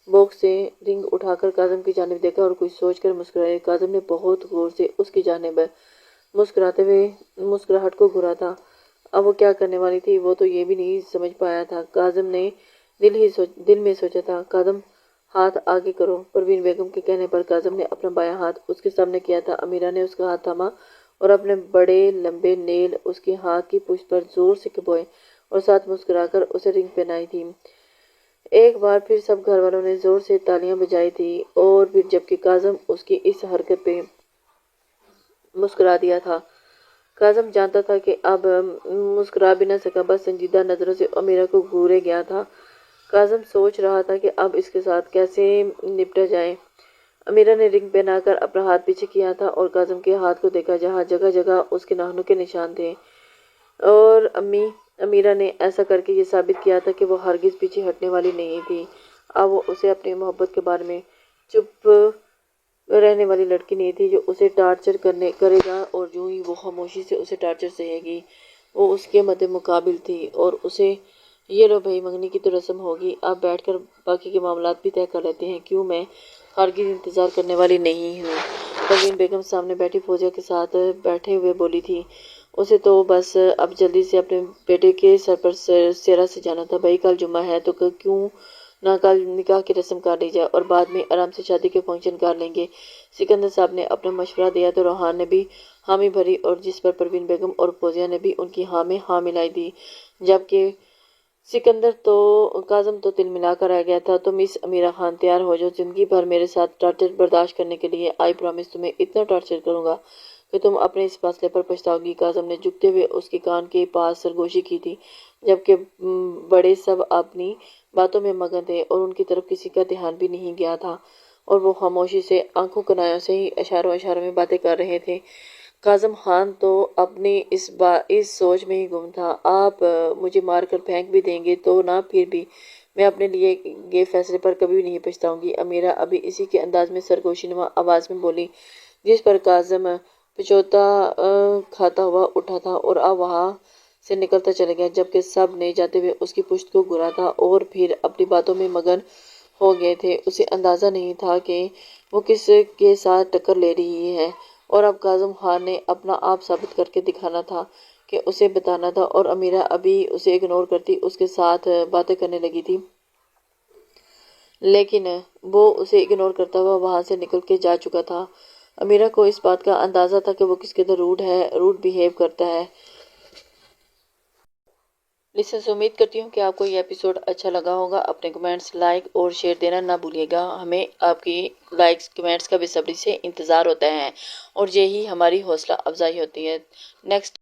باکس سے رنگ اٹھا کر کاظم کی جانب دیکھا اور کچھ سوچ کر مسکرائی۔ کاظم نے بہت غور سے اس کی جانب مسکراتے ہوئے مسکراہٹ کو گھورا تھا۔ اب وہ کیا کرنے والی تھی وہ تو یہ بھی نہیں سمجھ پایا تھا۔ کاظم نے دل میں سوچا تھا، کاظم ہاتھ آگے کرو۔ پروین بیگم کے کہنے پر کاظم نے اپنا بایاں ہاتھ اس کے سامنے کیا تھا۔ امیرہ نے اس کا ہاتھ تھاما اور اپنے بڑے لمبے نیل اس کے ہاتھ کی پشت پر زور سے چبھوئے اور ساتھ مسکرا کر اسے رنگ پہنائی تھی۔ ایک بار پھر سب گھر والوں نے زور سے تالیاں بجائی تھیں اور پھر جبکہ کاظم اس کی اس حرکت پہ مسکرا دیا تھا۔ کاظم جانتا تھا کہ اب مسکرا بھی نہ سکا، بس سنجیدہ نظروں سے امیرہ کو گھورے گیا تھا۔ کاظم سوچ رہا تھا کہ اب اس کے ساتھ کیسے نپٹا جائے۔ امیرہ نے رنگ پہنا کر اپنا ہاتھ پیچھے کیا تھا اور کاظم کے ہاتھ کو دیکھا جہاں جگہ جگہ اس کے ناخنوں کے نشان تھے، اور امیرہ نے ایسا کر کے یہ ثابت کیا تھا کہ وہ ہرگز پیچھے ہٹنے والی نہیں تھی۔ اب وہ اسے اپنی محبت کے بارے میں چپ رہنے والی لڑکی نہیں تھی جو اسے ٹارچر کرے گا اور جو ہی وہ خاموشی سے اسے ٹارچر سہے گی، وہ اس کے مد مقابل تھی اور اسے یہ لو بھائی منگنی کی تو رسم ہوگی، اب بیٹھ کر باقی کے معاملات بھی طے کر لیتے ہیں۔ کیوں، میں ہرگز انتظار کرنے والی نہیں ہوں۔ پروین بیگم سامنے بیٹھی فوزیہ کے ساتھ بیٹھے ہوئے بولی تھی، اسے تو بس اب جلدی سے اپنے بیٹے کے سر پر سیرا سجانا تھا۔ بھائی کل جمعہ ہے تو کیوں نہ کل نکاح کی رسم کر لی جائے اور بعد میں آرام سے شادی کے فنکشن کر لیں گے۔ سکندر صاحب نے اپنا مشورہ دیا تو روحان نے بھی حامی بھری اور جس پر پروین بیگم اور فوزیہ نے بھی ان کی ہاں میں ہاں ملائی دی، جبکہ کاظم تو تل ملا کر رہ گیا تھا۔ تو مس امیرہ خان تیار ہو جاؤ، زندگی بھر میرے ساتھ ٹارچر برداشت کرنے کے لیے۔ آئی پرامس تمہیں اتنا ٹارچر کروں گا کہ تم اپنے اس فیصلے پر پچھتاؤ گی۔ کاظم نے جھکتے ہوئے اس کے کان کے پاس سرگوشی کی تھی، جبکہ بڑے سب اپنی باتوں میں مگن تھے اور ان کی طرف کسی کا دھیان بھی نہیں گیا تھا اور وہ خاموشی سے آنکھوں کنایوں سے ہی اشاروں میں باتیں کر رہے تھے۔ کاظم خان تو اپنی اس سوچ میں ہی گم تھا، آپ مجھے مار کر پھینک بھی دیں گے تو نہ پھر بھی میں اپنے لیے یہ فیصلے پر کبھی بھی نہیں پچھتاؤں گی۔ امیرہ ابھی اسی کے انداز میں سرگوشی نما آواز میں بولی جس پر کاظم پچوتا کھاتا ہوا اٹھا تھا اور اب وہاں سے نکلتا چلا گیا، جبکہ سب نے جاتے ہوئے اس کی پشت کو گھورا تھا اور پھر اپنی باتوں میں مگن ہو گئے تھے۔ اسے اندازہ نہیں تھا کہ وہ کس کے ساتھ ٹکر لے رہی ہے، اور اب کاظم خان نے اپنا آپ ثابت کر کے دکھانا تھا کہ اسے بتانا تھا، اور امیرہ ابھی اسے اگنور کرتی اس کے ساتھ باتیں کرنے لگی تھی، لیکن وہ اسے اگنور کرتا ہوا وہاں سے نکل کے جا چکا تھا۔ امیرہ کو اس بات کا اندازہ تھا کہ وہ کس قدر روڈ بیہیو کرتا ہے۔ لسنرز، امید کرتی ہوں کہ آپ کو یہ ایپیسوڈ اچھا لگا ہوگا۔ اپنے کمنٹس، لائک اور شیئر دینا نہ بھولیے گا۔ ہمیں آپ کی لائکس، کمنٹس کا بے صبری سے انتظار ہوتا ہے اور یہی ہماری حوصلہ افزائی ہوتی ہے۔ نیکسٹ